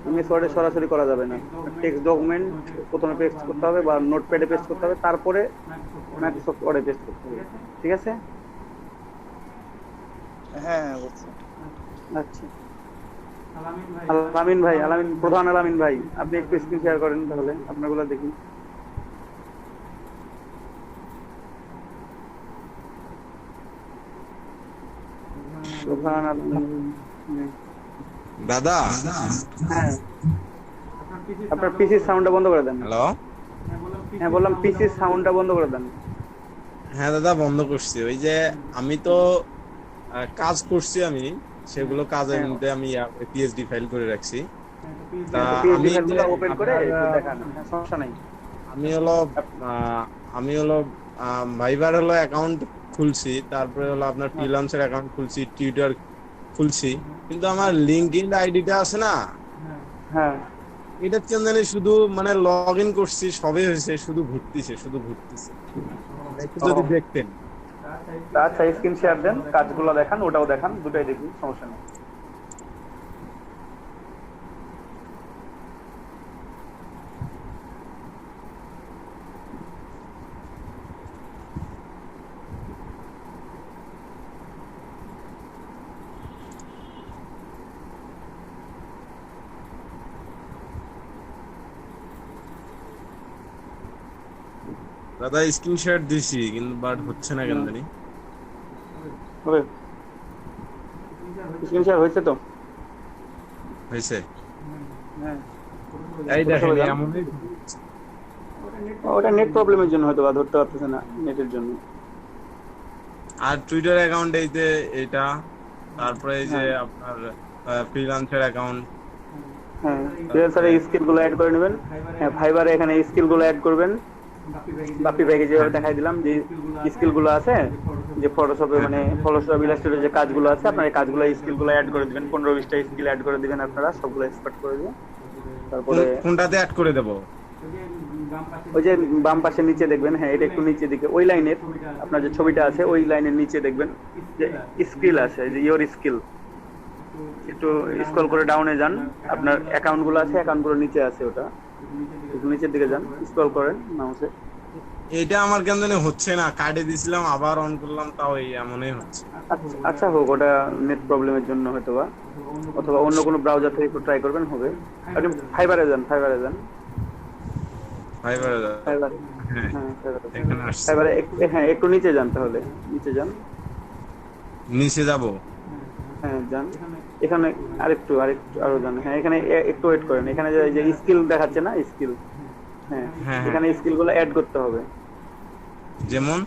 Speaker 2: এমএস ওয়ার্ডে সরাসরি করা যাবে না, টেক্সট ডকুমেন্ট প্রথমে পেস্ট করতে হবে বা নোটপ্যাডে পেস্ট করতে হবে, তারপরে মাইক্রোসফট ওয়ার্ডে পেস্ট করতে হবে, ঠিক আছে?
Speaker 4: হ্যাঁ বুঝছি।
Speaker 2: আচ্ছা আলামিন ভাই, প্রধান আলামিন ভাই, আপনি একটু স্ক্রিন শেয়ার করেন তাহলে আপনারগুলো দেখি। সোহান
Speaker 11: দাদা
Speaker 2: হ্যাঁ আপনার পিসির সাউন্ডটা বন্ধ করে দেন।
Speaker 11: হ্যালো,
Speaker 2: হ্যাঁ বললাম পিসির সাউন্ডটা বন্ধ করে দেন।
Speaker 11: হ্যাঁ দাদা বন্ধ করছি। ওই যে আমি তো কাজ করছি, আমি সেগুলো কাজের মধ্যে আমি পিএইচডি ফাইল করে রাখছি। তা আমি
Speaker 2: ওপেন করে দেখান, সমস্যা নাই।
Speaker 11: আমি হলো ভাইবার হলো অ্যাকাউন্ট খুলছি, তারপরে হলো আপনার ফ্রিল্যান্সার অ্যাকাউন্ট খুলছি, টুইটার খুলছি, কিন্তু আমার লিঙ্কডইন আইডিটা আছে না,
Speaker 2: হ্যাঁ
Speaker 11: এটা কেন জানি শুধু মানে লগ ইন করছি, সবে হয়েছে, শুধু ঘুরতেছে। একটু যদি দেখতেন।
Speaker 2: আচ্ছা স্ক্রিন শেয়ার দেন, কাজগুলো দেখান, ওটাও দেখান, দুটাই দেখি, সমস্যা নেই।
Speaker 11: দাদা স্ক্রিনশট দিছি, কিন্তু বাট হচ্ছে না কেন জানি।
Speaker 2: হবে স্ক্রিন শেয়ার হয়েছে তো?
Speaker 11: হয়েছে।
Speaker 2: হ্যাঁ
Speaker 11: এই দেখেন এমনই।
Speaker 2: ওটা নেট প্রবলেমের জন্য হয়তো বা ধরতে পারতেছে না, নেটের জন্য।
Speaker 11: আর টুইটার অ্যাকাউন্ট এই যে এটা, তারপরে এই যে আপনার ফ্রিল্যান্সার অ্যাকাউন্ট।
Speaker 2: হ্যাঁ ফ্রিল্যান্সারে স্কিলগুলো অ্যাড করে নেবেন। হ্যাঁ ফাইবারে এখানে স্কিলগুলো অ্যাড করবেন। বাপি ভাইকে যেভাবে দেখাই দিলাম যে স্কিলগুলো আছে, যে ফটোশপে মানে ফটোশপ ইলাস্ট্রেটরে যে কাজগুলো আছে, আপনার এই কাজগুলো স্কিলগুলো অ্যাড করে দিবেন। 15-20টা স্কিল অ্যাড করে দিবেন, আপনারা সবগুলো এক্সপার্ট করে দিবেন। তারপরে
Speaker 11: কোনটাতে অ্যাড করে দেব?
Speaker 2: ওই যে বাম পাশে নিচে দেখবেন, হ্যাঁ এটা একটু নিচে দিকে, ওই লাইনের আপনার যে ছবিটা আছে ওই লাইনের নিচে দেখবেন যে স্কিল আছে, যে ইওর স্কিল। একটু স্ক্রল করে ডাউনে যান, আপনার অ্যাকাউন্টগুলো আছে, অ্যাকাউন্টগুলো নিচে আছে, ওটা একটু নিচের দিকে যান, স্ক্রল করেন মাউসে।
Speaker 11: এটা আমার কেন জানি হচ্ছে না, কাটে দিছিলাম আবার অন করলাম, তাও এই এমনই হচ্ছে।
Speaker 2: আচ্ছা হোক, ওটা নেট প্রবলেমের জন্য হয়তো বা, অথবা অন্য কোনো ব্রাউজার থেকে একটু ট্রাই করবেন, হবে। আপনি ফাইবারে যান, ফাইবারে হ্যাঁ একটু নিচে যান, তাহলে নিচে যান,
Speaker 11: নিচে যাব।
Speaker 2: হ্যাঁ যান, এখানে আরেকটু আরো যান। হ্যাঁ এখানে একটু ওয়েট করেন, এখানে যে স্কিল দেখাচ্ছে না, স্কিল, হ্যাঁ এখানে স্কিলগুলো অ্যাড করতে হবে।
Speaker 11: যেমন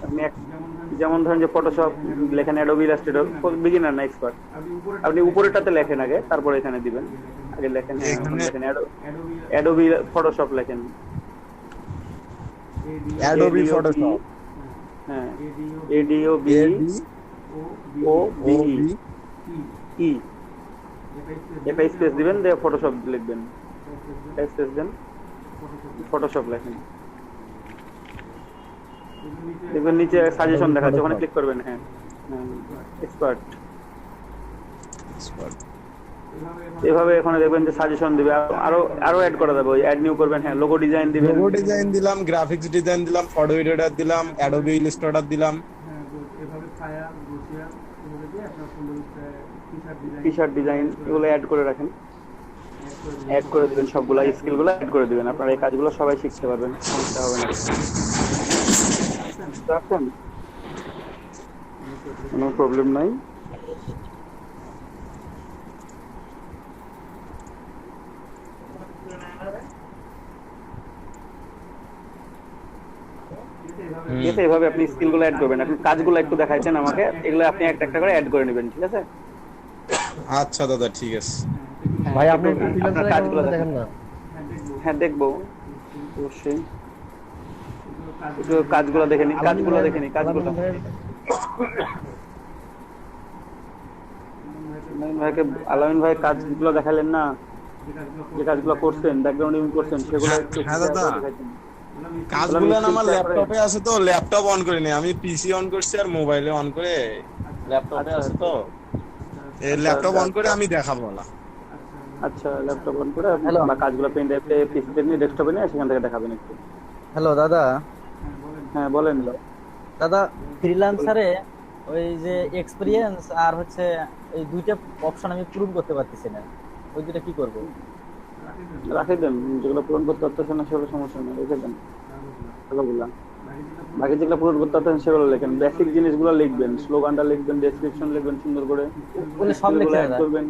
Speaker 2: যেমন ধরেন যে ফটোশপ লেখেন, অ্যাডোবি ইলাস্ট্রেটর, বিগিনার না এক্সপার্ট, আপনি উপরেটাতে লেখেন আগে, তারপরে এখানে দিবেন। আগে লেখেন অ্যাডোবি ফটোশপ লেখেন,
Speaker 11: অ্যাডোবি ফটোশপ,
Speaker 2: হ্যাঁ ADOBE এটা স্পেস দিবেন, দিয়ে ফটোশপ লিখবেন, স্পেস দেন, ফটোশপ লেখেন, দেখবেন নিচে সাজেশন দেখাচ্ছে, ওখানে ক্লিক করবেন। হ্যাঁ এক্সপার্ট, এভাবে এখানে দেখবেন যে সাজেশন দিবে, আরো অ্যাড করা যাবে, ওই অ্যাড নিউ করবেন। হ্যাঁ লোগো ডিজাইন দিবেন,
Speaker 11: লোগো ডিজাইন দিলাম, গ্রাফিক্স ডিজাইন দিলাম, ফটো এডিটর দিলাম, অ্যাডোবি ইলাস্ট্রেটর দিলাম, টি-শার্ট ডিজাইন, এগুলো অ্যাড করে রাখেন, অ্যাড করে দিবেন, সবগুলা স্কিলগুলো অ্যাড করে দিবেন। আপনারা এই কাজগুলো সবাই শিখতে পারবেন, সমস্যা হবে না, কোনো প্রবলেম নাই। এইভাবে আপনি স্কিলগুলো অ্যাড করবেন। আপনি কাজগুলো একটু দেখাইছেন আমাকে, এগুলো আপনি একটা একটা করে অ্যাড করে নেবেন, ঠিক আছে? আচ্ছা দাদা ঠিক আছে
Speaker 12: ভাই। আপনি
Speaker 2: কাজগুলো দেখেন না? হ্যাঁ দেখবো অবশ্যই, একটু কাজগুলো দেখে নিন, কাজগুলো আলামিন ভাই কাজগুলো দেখালেন না, যে কাজগুলো করছেন, ব্যাকগ্রাউন্ড ইমেজ করছেন, সেগুলো একটু।
Speaker 11: হ্যাঁ দাদা কাজগুলো আমার ল্যাপটপে আছে, তো ল্যাপটপ অন করে নি, আমি পিসি অন করছি আর মোবাইলে অন করে, ল্যাপটপে আছে তো এই ল্যাপটপ অন করে আমি দেখাবো না।
Speaker 2: আচ্ছা ল্যাপটপ অন করে বা কাজগুলো পেন ড্রাইভে পিসিতে নিয়ে ডেস্কটপে নিয়ে সেখান থেকে দেখাবেন একটু।
Speaker 5: হ্যালো দাদা।
Speaker 2: হ্যাঁ বলেন
Speaker 5: দাদা। ফ্রিল্যান্সারে ওই যে এক্সপেরিয়েন্স আর হচ্ছে এই দুইটা অপশন আমি পূরণ করতে পারতেছি না, ওই দুটো কি করব?
Speaker 2: রাখে দেন, যেগুলো পূরণ করতে পারতেছেন না সেগুলো সমস্যা নেই, রেখে দেন, ভালো বললাম। বাকি যেগুলো পূরণ করতে পারতেন সেগুলো লেখেন, বেসিক জিনিসগুলো লিখবেন, স্লোগানটা লিখবেন, ডেসক্রিপশন লিখবেন সুন্দর করে,
Speaker 5: ওগুলো সব লিখে
Speaker 2: অ্যাড
Speaker 5: দাদা।
Speaker 2: করবেন,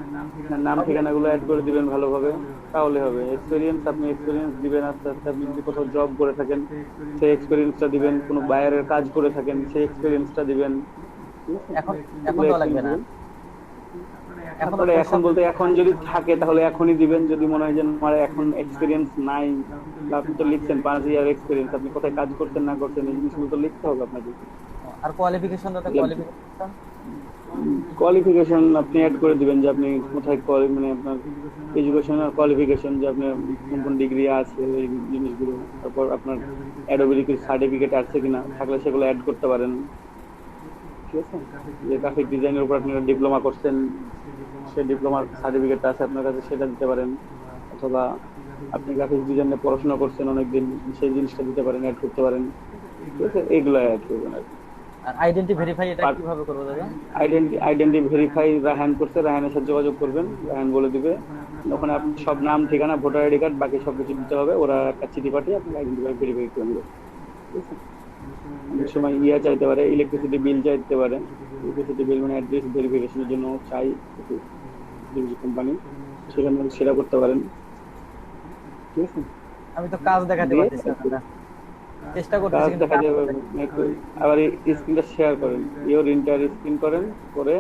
Speaker 2: নাম ঠিকানাগুলো অ্যাড করে দিবেন ভালোভাবে, তাহলে হবে। এক্সপেরিয়েন্স, আপনি এক্সপেরিয়েন্স দিবেন আস্তে আস্তে। আপনি যদি কোথাও জব করে থাকেন সেই এক্সপেরিয়েন্সটা দিবেন, কোনো বায়ারের কাজ করে থাকেন সেই এক্সপেরিয়েন্সটা দিবেন।
Speaker 5: এখন এখন তো লাগবে না, এখন
Speaker 2: তারপরে এখন বলতে এখন যদি থাকে তাহলে এখনই দিবেন। যদি মনে হয় যে আমার এখন এক্সপেরিয়েন্স নাই, বা আপনি তো লিখছেন 5 ইয়ার এক্সপেরিয়েন্স, আপনি কোথায় কাজ করতেন না করতেন এই জিনিসগুলো তো লিখতে হবে আপনাকে।
Speaker 5: আর কোয়ালিফিকেশন দাদা, কোয়ালিফিকেশন
Speaker 2: কোয়ালিফিকেশন আপনি অ্যাড করে দিবেন যে আপনি কোথায় মানে আপনার এডুকেশন আর কোয়ালিফিকেশন, যে আপনার কোন কোন ডিগ্রি আছে এই জিনিসগুলো। তারপর আপনার অ্যাডোবি সার্টিফিকেট আছে কিনা, থাকলে সেগুলো অ্যাড করতে পারেন। ঠিক আছে, যে গ্রাফিক ডিজাইনের উপর আপনি ডিপ্লোমা করছেন সেই ডিপ্লোমার সার্টিফিকেটটা আছে আপনার কাছে, সেটা দিতে পারেন। অথবা আপনি গ্রাফিক ডিজাইনে পড়াশোনা করছেন অনেকদিন, সেই জিনিসটা দিতে পারেন, অ্যাড করতে পারেন। ঠিক আছে, এইগুলো অ্যাড করবেন আর কি।
Speaker 5: আর আইডেন্টি ভেরিফাই এটা কিভাবে করব দাদা?
Speaker 2: আইডেন্টি ভেরিফাই রায়হান করছে, রায়হানের সাথে যোগাযোগ করবেন, রায়হান বলে দিবে। ওখানে আপনি সব নাম ঠিকানা ভোটার আইডি কার্ড বাকি সব কিছু দিতে হবে, ওরা একটা চিঠি পাঠিয়ে আপনাকে আইডেন্টি ভেরিফাই করে দেবে। ঠিক আছে, অনেক সময় চাইতে পারে, ইলেকট্রিসিটি বিল চাইতে পারে। ইলেকট্রিসিটি বিল মানে অ্যাড্রেস ভেরিফিকেশনের জন্য চাই কোম্পানি, সেখানে সেটা করতে পারেন। ঠিক আছে,
Speaker 5: আমি তো কাজ দেখাতে পারতেছি না, চেষ্টা করতেছি
Speaker 2: কাজ
Speaker 5: কিন্তু
Speaker 2: দেখা যাবে। আবার স্ক্রিনটা শেয়ার করেন, ইওর ইন্টার স্ক্রিন করেন, করে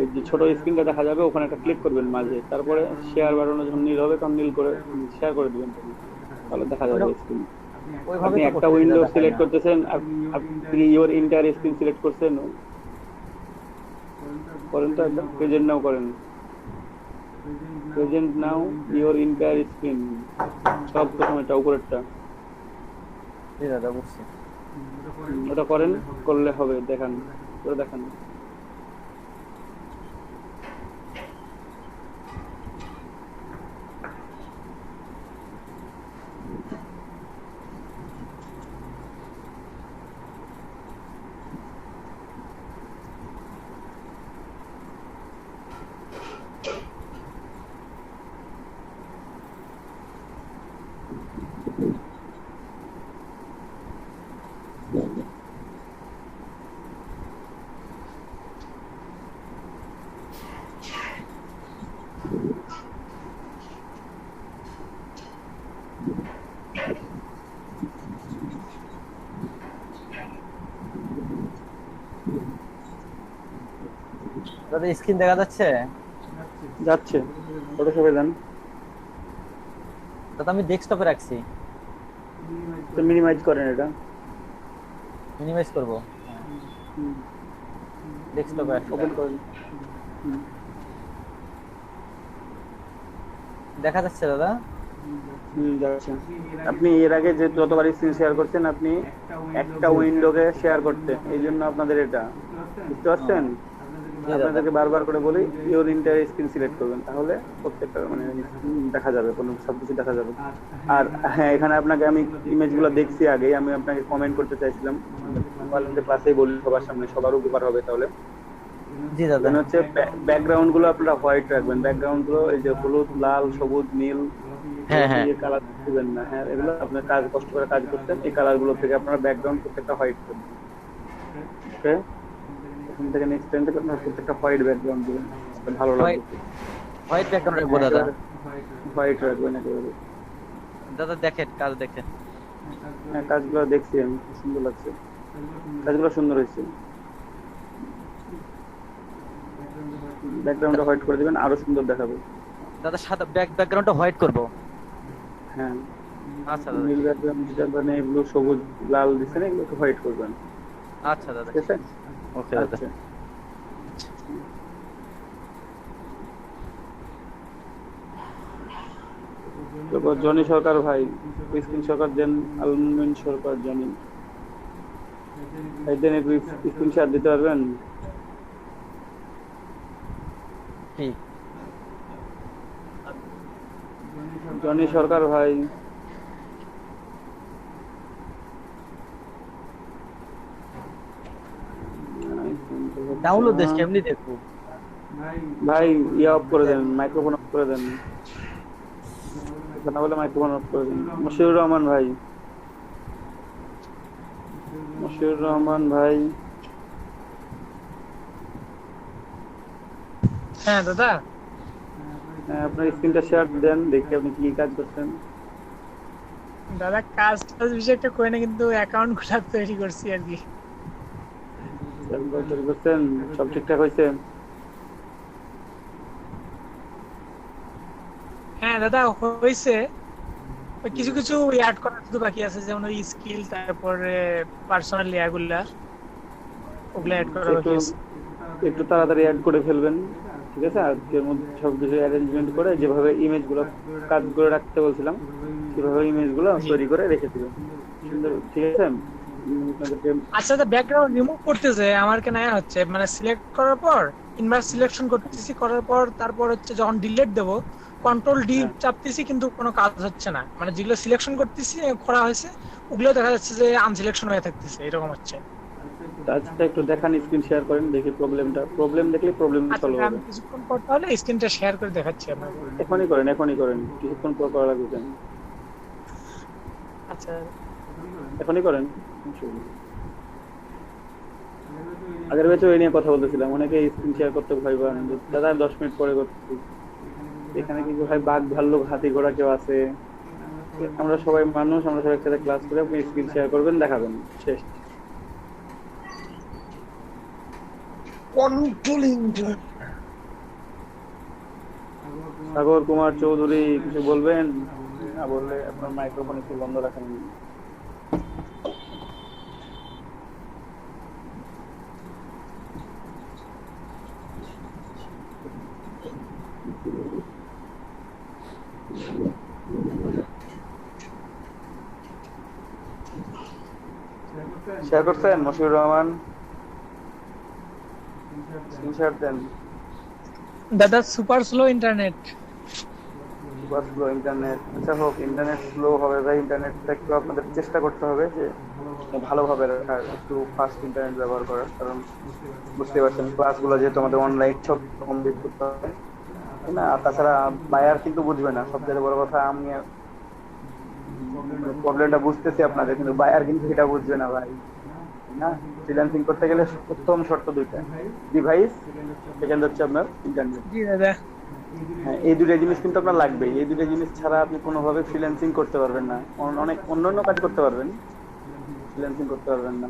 Speaker 2: এই যে ছোট স্ক্রিনটা দেখা যাবে ওখানে একটা ক্লিক করবেন মাঝে, তারপরে শেয়ার বাটনে যখন নীল হবে তখন নীল করে শেয়ার করে দিবেন, তাহলে দেখা যাবে স্ক্রিন। আপনি একটা উইন্ডো সিলেক্ট করতেছেন, আপনি ইওর ইন্টার স্ক্রিন সিলেক্ট করছেন, করেন তো একদম প্রেজেন্ট নাও করেন, present now your entire screen, সব প্রথমে এটা উপরেরটা।
Speaker 5: জি দাদা বুঝছি।
Speaker 2: ওটা করেন, করলে হবে, দেখান করে দেখান।
Speaker 5: দাদা স্ক্রিন দেখা যাচ্ছে?
Speaker 2: যাচ্ছে, ওটা সবাই দেন।
Speaker 5: দাদা আমি ডেস্কটপে রাখছি,
Speaker 2: তো মিনিমাইজ করেন, এটা
Speaker 5: মিনিমাইজ করব, ডেস্কটপে
Speaker 2: ওপেন করেন।
Speaker 5: দেখা যাচ্ছে দাদা?
Speaker 2: যাচ্ছে। আপনি এর আগে যে যতবার স্ক্রিন শেয়ার করছেন আপনি একটা উইন্ডোকে শেয়ার করতেন, এই জন্য আপনাদের এটা বুঝতে পারছেন। আপনাদেরকে বারবার করে বলি ইওর ইন্টার স্ক্রিন সিলেক্ট করবেন, তাহলে প্রত্যেকটা মানে দেখা যাবে, কোনো সবকিছু দেখা যাবে। আর হ্যাঁ, এখানে আপনাকে আমি ইমেজগুলো দেখছি আগে, আমি আপনাকে কমেন্ট করতে চাইছিলাম, ক্লাসেই বলি সবার সামনে, সবার উপকার হবে তাহলে।
Speaker 5: জি দাদা।
Speaker 2: হচ্ছে ব্যাকগ্রাউন্ড গুলো আপনারা হোয়াইট রাখবেন, ব্যাকগ্রাউন্ড গুলো এই যে হলুদ, লাল, সবুজ, নীল,
Speaker 5: হ্যাঁ হ্যাঁ,
Speaker 2: এই কালার দিবেন না। হ্যাঁ, এগুলো আপনার কাজ কষ্ট করে কাজ করতেন, এই কালার গুলো থেকে আপনারা ব্যাকগ্রাউন্ড প্রত্যেকটা হোয়াইট করবেন। ওকে, এখান থেকে নেক্সট টাইম থেকে আপনারা প্রত্যেকটা হোয়াইট ব্যাকগ্রাউন্ড দিবেন, ভালো লাগবে।
Speaker 5: হোয়াইট ব্যাকগ্রাউন্ড রাখবো দাদা?
Speaker 2: হোয়াইট রাখবেন একেবারে।
Speaker 5: দাদা দেখেন, কাজ দেখেন।
Speaker 2: হ্যাঁ, কাজগুলো দেখছি আমি, সুন্দর লাগছে, কাজগুলো সুন্দর হয়েছে। ব্যাকগ্রাউন্ডটা হোয়াইট করে দিবেন, আরো সুন্দর দেখাবে।
Speaker 5: দাদা সাদা ব্যাকগ্রাউন্ডটা হোয়াইট করব?
Speaker 2: হ্যাঁ,
Speaker 5: আচ্ছা দাদা।
Speaker 2: নীল ব্যাকগ্রাউন্ড যেটা মানে এগুলো সবুজ লাল দিছেন, এগুলোকে হোয়াইট করবেন।
Speaker 5: আচ্ছা দাদা,
Speaker 2: ঠিক আছে,
Speaker 5: ওকে দাদা।
Speaker 2: তারপর জনি সরকার ভাই, স্ক্রিন সরকার দেন, আলমিন সরকার জনি ভাই দেন, একটু স্ক্রিন শেয়ার দিতে পারবেন?
Speaker 5: ঠিক,
Speaker 2: জনি সরকার ভাই।
Speaker 5: ডাউনলোড দেশ কেমনি দেখবো
Speaker 2: ভাই? অফ করে দেন, মাইক্রোফোন অফ করে দেন, কথা বলে মাইক্রোফোন অফ করে দেন। মুশিউর রহমান ভাই, মশিউর রহমান ভাই,
Speaker 12: হ্যাঁ দাদা,
Speaker 2: আপনার স্ক্রিনটা শেয়ার দেন, দেখি আপনি কি কাজ করছেন।
Speaker 12: দাদা কাজ টাজ বিষয় একটা করে না, কিন্তু অ্যাকাউন্ট গুলা তৈরি করছি আর কি।
Speaker 2: তৈরি করছেন, সব ঠিকঠাক হয়েছে?
Speaker 12: হ্যাঁ দাদা হয়েছে, ওই কিছু কিছু অ্যাড করা শুধু বাকি আছে, যেমন ওই স্কিল, তারপরে পার্সোনাল ইয়াগুলা, ওগুলা অ্যাড করা বাকি আছে।
Speaker 2: একটু তাড়াতাড়ি অ্যাড করে ফেলবেন, ঠিক আছে? আজকের মধ্যে সবকিছু অ্যারেঞ্জমেন্ট করে, যেভাবে ইমেজগুলো কাজ করে রাখতে বলছিলাম সেভাবে ইমেজগুলো তৈরি করে রেখে দিবেন, সুন্দর, ঠিক আছে?
Speaker 12: আচ্ছা দাদা, ব্যাকগ্রাউন্ড রিমুভ করতে যে আমার কেন হচ্ছে, মানে সিলেক্ট করার পর ইনভার্স সিলেকশন করতেছি, করার পর তারপর হচ্ছে যখন ডিলিট দেব কন্ট্রোল ডি চাপতেছি, কিন্তু কোনো কাজ হচ্ছে না। মানে যেগুলো সিলেকশন করতেছি করা হয়েছে ওগুলো দেখা যাচ্ছে যে আনসিলেকশন হয়ে থাকতেছে, এরকম হচ্ছে।
Speaker 2: আজকে একটু দেখান, স্ক্রিন শেয়ার করেন, দেখি প্রবলেম দেখলে প্রবলেম সলভ হবে।
Speaker 12: আমি কিছুক্ষণ পর তাহলে স্ক্রিনটা শেয়ার করে দেখাচ্ছি আপনাকে।
Speaker 2: এখনই করেন, কিছুক্ষণ পর করা লাগবে।
Speaker 12: আচ্ছা
Speaker 2: এখনই করেন। আগের ব্যাচে এই নিয়ে কথা বলতেছিলাম, অনেকে স্ক্রিন শেয়ার করতে ভয় পান, দাদা 10 মিনিট পরে করতেছি। এখানে কি ভাই বাঘ ভাল্লুক হাতি ঘোড়া কেউ আছে? আমরা সবাই মানুষ, আমরা সবাই একসাথে ক্লাস করে, আপনি স্ক্রিন শেয়ার করবেন, দেখাবেন, শেষ। সাগর কুমার চৌধুরী কিছু বলবেন? না বললে আপনার মাইক্রোফোন একটু বন্ধ রাখেন। শেয়ার করছেন মশিউর রহমান? স্ক্রিনশট দেন।
Speaker 12: দাদা super slow internet.
Speaker 2: Super slow internet, আচ্ছা হোক, ইন্টারনেট স্লো হবে ভাই, ইন্টারনেটটা একটু আপনাদের চেষ্টা করতে হবে যে ভালোভাবে রাখার, একটু ফাস্ট ইন্টারনেট ব্যবহার করার, কারণ বুঝতে পারছেন ক্লাসগুলো যেহেতু আমাদের অনলাইন সব কমপ্লিট করতে হবে, তাই না? আর তাছাড়া বায়ার কিন্তু বুঝবে না, সবচেয়ে বড় কথা। আমি প্রবলেমটা বুঝতেছি আপনাদের, কিন্তু বায়ার কিন্তু এটা বুঝবে না ভাই, না? ফ্রিল্যান্সিং করতে গেলে প্রথম শর্ত দুইটা, ডিভাইস, সেকেন্ড হচ্ছে আপনার ইন্টারনেট।
Speaker 12: জি দাদা,
Speaker 2: হ্যাঁ, এই দুটো জিনিস কিন্তু আপনার লাগবেই। এই দুটো জিনিস ছাড়া আপনি কোনোভাবে ফ্রিল্যান্সিং করতে পারবেন না। অনেক অন্যান্য কাজ করতে পারবেন, ফ্রিল্যান্সিং করতে পারবেন না।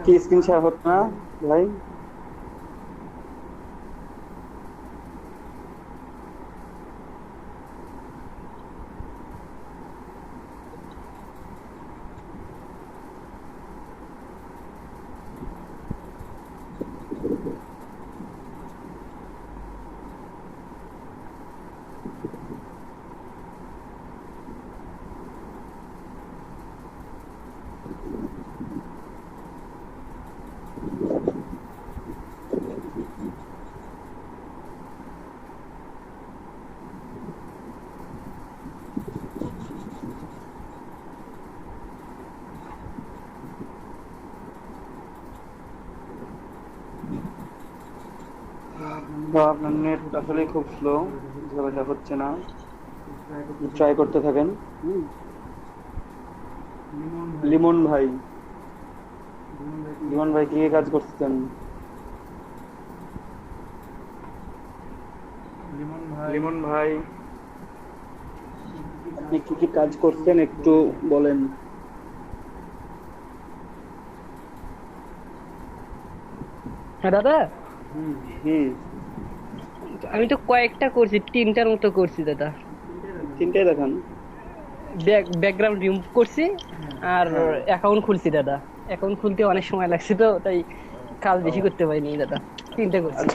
Speaker 2: কি স্ক্রিন শেয়ার হতো না ভাই? আপনার নেট আসলে খুব স্লো, ঝামেলা হচ্ছে না, ট্রাই করতে থাকেন। লিমন ভাই, লিমন ভাই কি কাজ করছেন? লিমন ভাই, আপনি কি কি কাজ করছেন একটু বলেন।
Speaker 13: হ্যাঁ দাদা,
Speaker 2: হুম,
Speaker 13: আমি তো কয়েকটা করছি, 3টার মতো করছি দাদা।
Speaker 2: তিনটাই দেখান।
Speaker 13: ব্যাকগ্রাউন্ড রিমুভ করছি আর অ্যাকাউন্ট খুলছি দাদা। অ্যাকাউন্ট খুলতে অনেক সময় লাগছে তো তাই কাজ বেশি করতে পারিনি দাদা, 3টে করছি।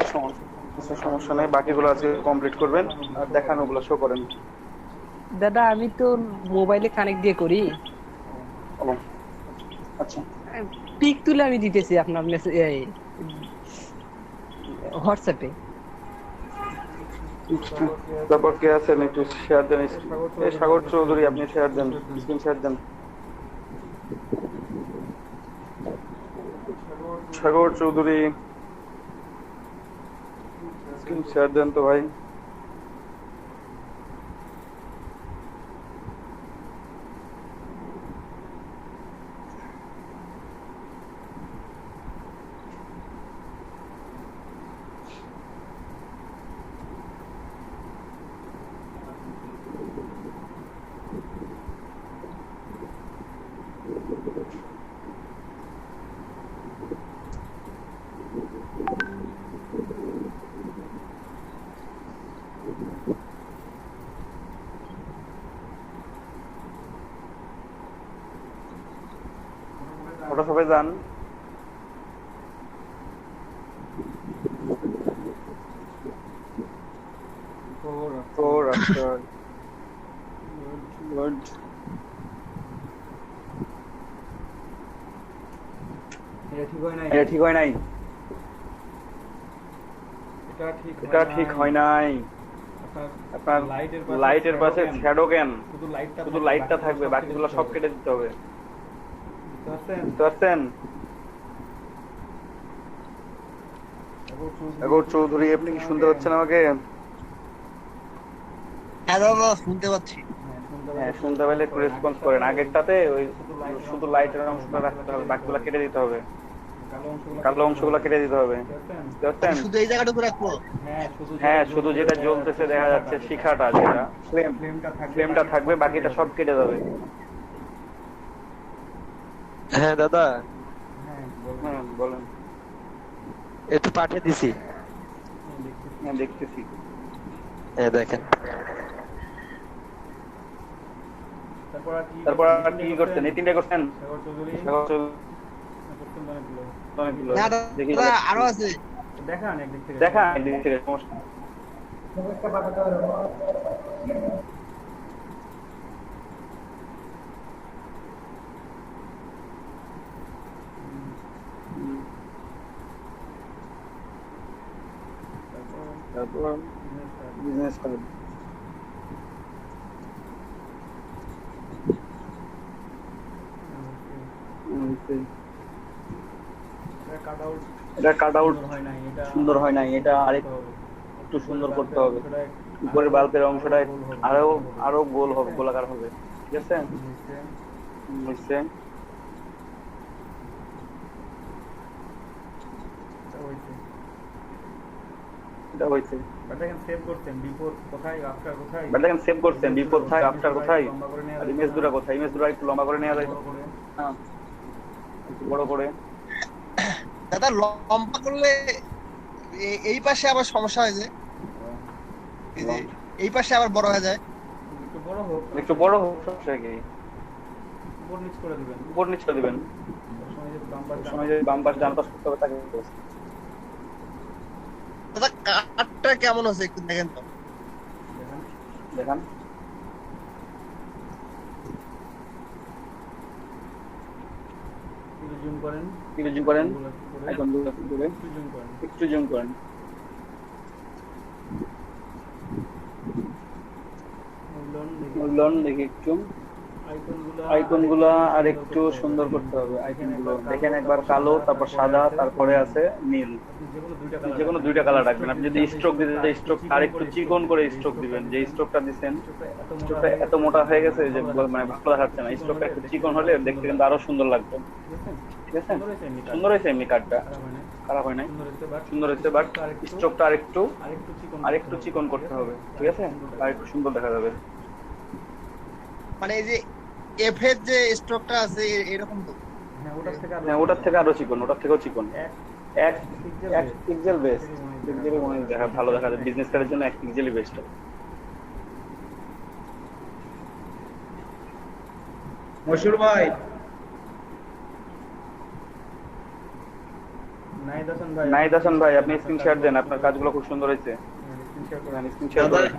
Speaker 2: আচ্ছা সমস্যা নেই, বাকিগুলো আজকে কমপ্লিট করবেন আর দেখানোগুলো শো করেন।
Speaker 13: দাদা আমি তো মোবাইলে কানেক্ট দিয়ে করি।
Speaker 2: আচ্ছা,
Speaker 13: পিক তুলে আমি দিতেছি আপনার হোয়াটসঅ্যাপে।
Speaker 2: তারপর কে আছেন একটু শেয়ার দেন। এই সাগর চৌধুরী, আপনি শেয়ার দেন, স্ক্রিন শেয়ার দেন। সাগর চৌধুরী স্ক্রিন শেয়ার দেন তো ভাই। ওটা সবাই যান। এটা ঠিক হয় নাই, এটা ঠিক হয় নাই। আপনার লাইটের পাশে শ্যাডো কেন? শুধু লাইটটা থাকবে, বাকিগুলো সব কেটে দিতে হবে। বুঝতে পারছেন? চৌধুরী, আপনি কি শুনতে পাচ্ছেন আমাকে?
Speaker 6: হ্যাঁ দাদা শুনতে পাচ্ছি।
Speaker 2: হ্যাঁ, শুনতে পেলে একটু রেসপন্স করেন। আগেরটাতে ওই শুধু লাইটের অংশটা রাখতে হবে, বাকিগুলো কেটে দিতে হবে, কালো অংশগুলো কেটে দিতে হবে। বুঝতে পারছেন?
Speaker 6: শুধু এই জায়গাটুকু রাখবো।
Speaker 2: হ্যাঁ, শুধু যেটা জ্বলতেছে দেখা যাচ্ছে, শিখাটা যেটা ফ্লেমটা থাকবে, বাকিটা সব কেটে যাবে।
Speaker 6: হ্যাঁ দাদা,
Speaker 2: হ্যাঁ বলেন।
Speaker 6: একটু পাঠিয়ে দিছি।
Speaker 2: হ্যাঁ দেখতেছি।
Speaker 6: দেখেন।
Speaker 2: তারপর আর কি করছেন? এই 3টে করছেন? দেখি
Speaker 6: আরো আছে,
Speaker 2: দেখান একদিক থেকে, সমস্যা নেই। তারপর বিজনেস কার্ড, এটা কাট আউট সুন্দর হয় নাই, এটা আরেকটু সুন্দর করতে হবে। উপরের বাল্বের অংশটা আরো গোল হবে, গোলাকার হবে। ঠিক আছে, বুঝছে? এটা হইছে। বাট দেখেন সেভ করছেন, বিফোর কোথায়, আফটার কোথায়, আর ইমেজ দুটো কোথায়। ইমেজ দুটো একটু লম্বা করে নেওয়া যায়, হ্যাঁ একটু বড় করে।
Speaker 6: দাদা লম্বা করলে এই পাশে আবার সমস্যা হয়ে যায়, এই পাশে আবার বড় হয়ে যায়।
Speaker 2: একটু বড় হোক, সমস্যা কি? উপর নিচ করে দিবেন। সময় যে বাম পাশ ডান পাশ করতে হবে তাকে।
Speaker 6: দাদা কাটটা কেমন আছে একটু দেখেন তো।
Speaker 2: দেখান। একটু জুম করেন, আইকনগুলো একটু জুম করেন। দেখি একটু আইকনগুলো আর একটু সুন্দর করতে হবে। আইকনগুলো দেখেন, একবার কালো, তারপর সাদা, তারপরে আছে নীল। যেকোনো 2টা কালার রাখবেন। আপনি যদি স্ট্রোক দিতে স্ট্রোক আর একটু চিকন করে স্ট্রোক দিবেন। যে স্ট্রোকটা দিচ্ছেন, স্ট্রোকটা এত মোটা হয়ে গেছে যে মানে ভালো দেখাচ্ছে না। স্ট্রোকটা একটু চিকন হলে দেখতে কিন্তু আরো সুন্দর লাগবে। ঠিক আছে, সুন্দর হয়েছে এমনি কার্ডটা, খারাপ হয় নাই, সুন্দর হচ্ছে, বাট স্ট্রোকটা আরেকটু চিকন করতে হবে, ঠিক আছে, আরেকটু সুন্দর দেখা যাবে।
Speaker 10: মানে এই যে এফ এর যে স্ট্রোকটা আছে এরকম তো?
Speaker 2: হ্যাঁ, ওটার থেকে আরো চিকন, ওটার থেকেও চিকন। এক পিক্সেল বেস্ট, পিক্সেলই মনে হয় দেখা ভালো দেখা যায়, বিজনেস কার্ডের জন্য এক পিক্সেলই বেস্ট।
Speaker 3: মশিউর ভাই,
Speaker 2: নাহিদ হাসান ভাই, আপনি স্ক্রিন শেয়ার দেন, আপনার কাজগুলো খুব সুন্দর হয়েছে। স্ক্রিন শেয়ার
Speaker 3: দাদা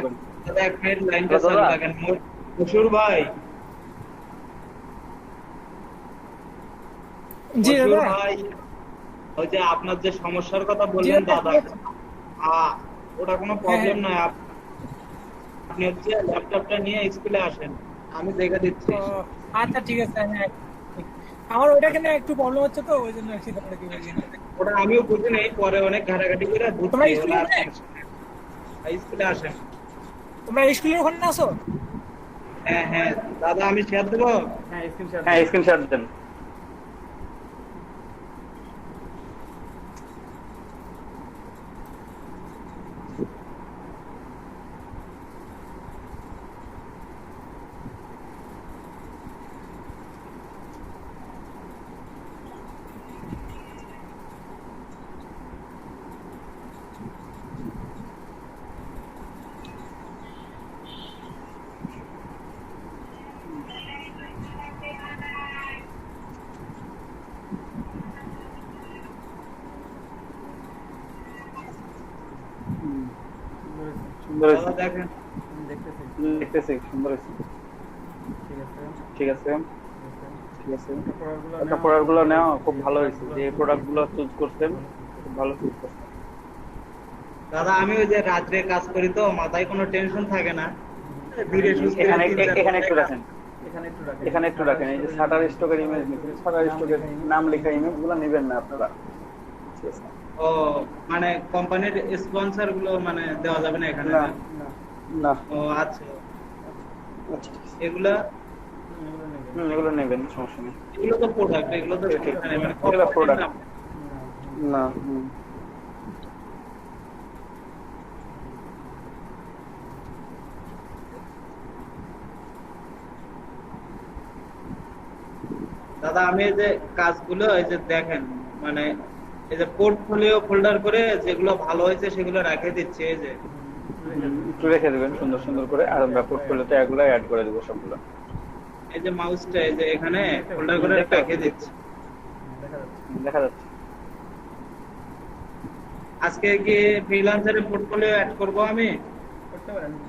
Speaker 2: করেন।
Speaker 3: দাদা এক মিনিট লাইনটা চালু রাখেন। মশিউর ভাই,
Speaker 12: জি
Speaker 3: মশিউর
Speaker 12: দাদা।
Speaker 3: ভাই, ওই যে আপনার যে সমস্যার কথা বললেন দাদা, ওটা কোনো প্রবলেম নয়। আপনি হচ্ছে ল্যাপটপটা নিয়ে স্কুলে আসেন, আমি দেখে দিচ্ছি।
Speaker 12: আচ্ছা ঠিক আছে, হ্যাঁ আমার ওইটা কেন একটু প্রবলেম হচ্ছে তো, ওই জন্য একটু কি বলছি।
Speaker 3: ওটা আমিও বুঝি নাই, পরে অনেক ঘাটাঘাটি করে বুঝছি।
Speaker 12: তোমরা স্কুলে
Speaker 3: স্কুলে আসেন।
Speaker 12: তোমরা স্কুলের ওখানে আসো?
Speaker 3: হ্যাঁ হ্যাঁ দাদা, আমি শেয়ার দেবো।
Speaker 2: হ্যাঁ, স্ক্রিন শেয়ার দেন। সুন্দর হয়েছে,
Speaker 3: দেখেন
Speaker 2: দেখতেছি, সুন্দর হয়েছে। ঠিক আছে, ঠিক আছে। একটা প্রোডাক্ট গুলো নেওয়া খুব ভালো হয়েছে, যে প্রোডাক্ট গুলো চুজ করছেন খুব ভালো চুজ করছেন।
Speaker 3: দাদা আমি ওই যে রাত্রে কাজ করি তো, মাথায় কোনো টেনশন থাকে না। ধীরে সুস্থে
Speaker 2: এখানে একটু রাখেন, এখানে একটু রাখেন। এই যে শাটার স্টকের ইমেজ নিচ্ছেন, শাটার স্টকের নাম লেখা ইমেজ গুলো নেবেন না আপনারা।
Speaker 3: ও মানে কোম্পানির স্পন্সর গুলো মানে দেওয়া যাবে না এখানে?
Speaker 2: না।
Speaker 3: ও আচ্ছা, এগুলা
Speaker 2: এগুলো নেবেন, সমস্যা নেই।
Speaker 3: এগুলো তো প্রোডাক্ট, এগুলো তো মানে
Speaker 2: প্রোডাক্ট না।
Speaker 3: দাদা আমি এই যে কাজগুলো এই যে দেখেন, মানে এই যে পোর্টফোলিও ফোল্ডার করে যেগুলো ভালো হয়েছে সেগুলো রেখে দিচ্ছি। এই যে
Speaker 2: একটু রেখে দেবেন সুন্দর সুন্দর করে, আর আমরা পোর্টফোলিওতে এগুলো অ্যাড করে দেবো সবগুলো।
Speaker 3: এই যে মাউসটা এই যে এখানে ফোল্ডার করে রেখে দিচ্ছি,
Speaker 2: দেখা যাচ্ছে।
Speaker 3: আজকে কি ফ্রিল্যান্সারের পোর্টফোলিও অ্যাড করব আমি?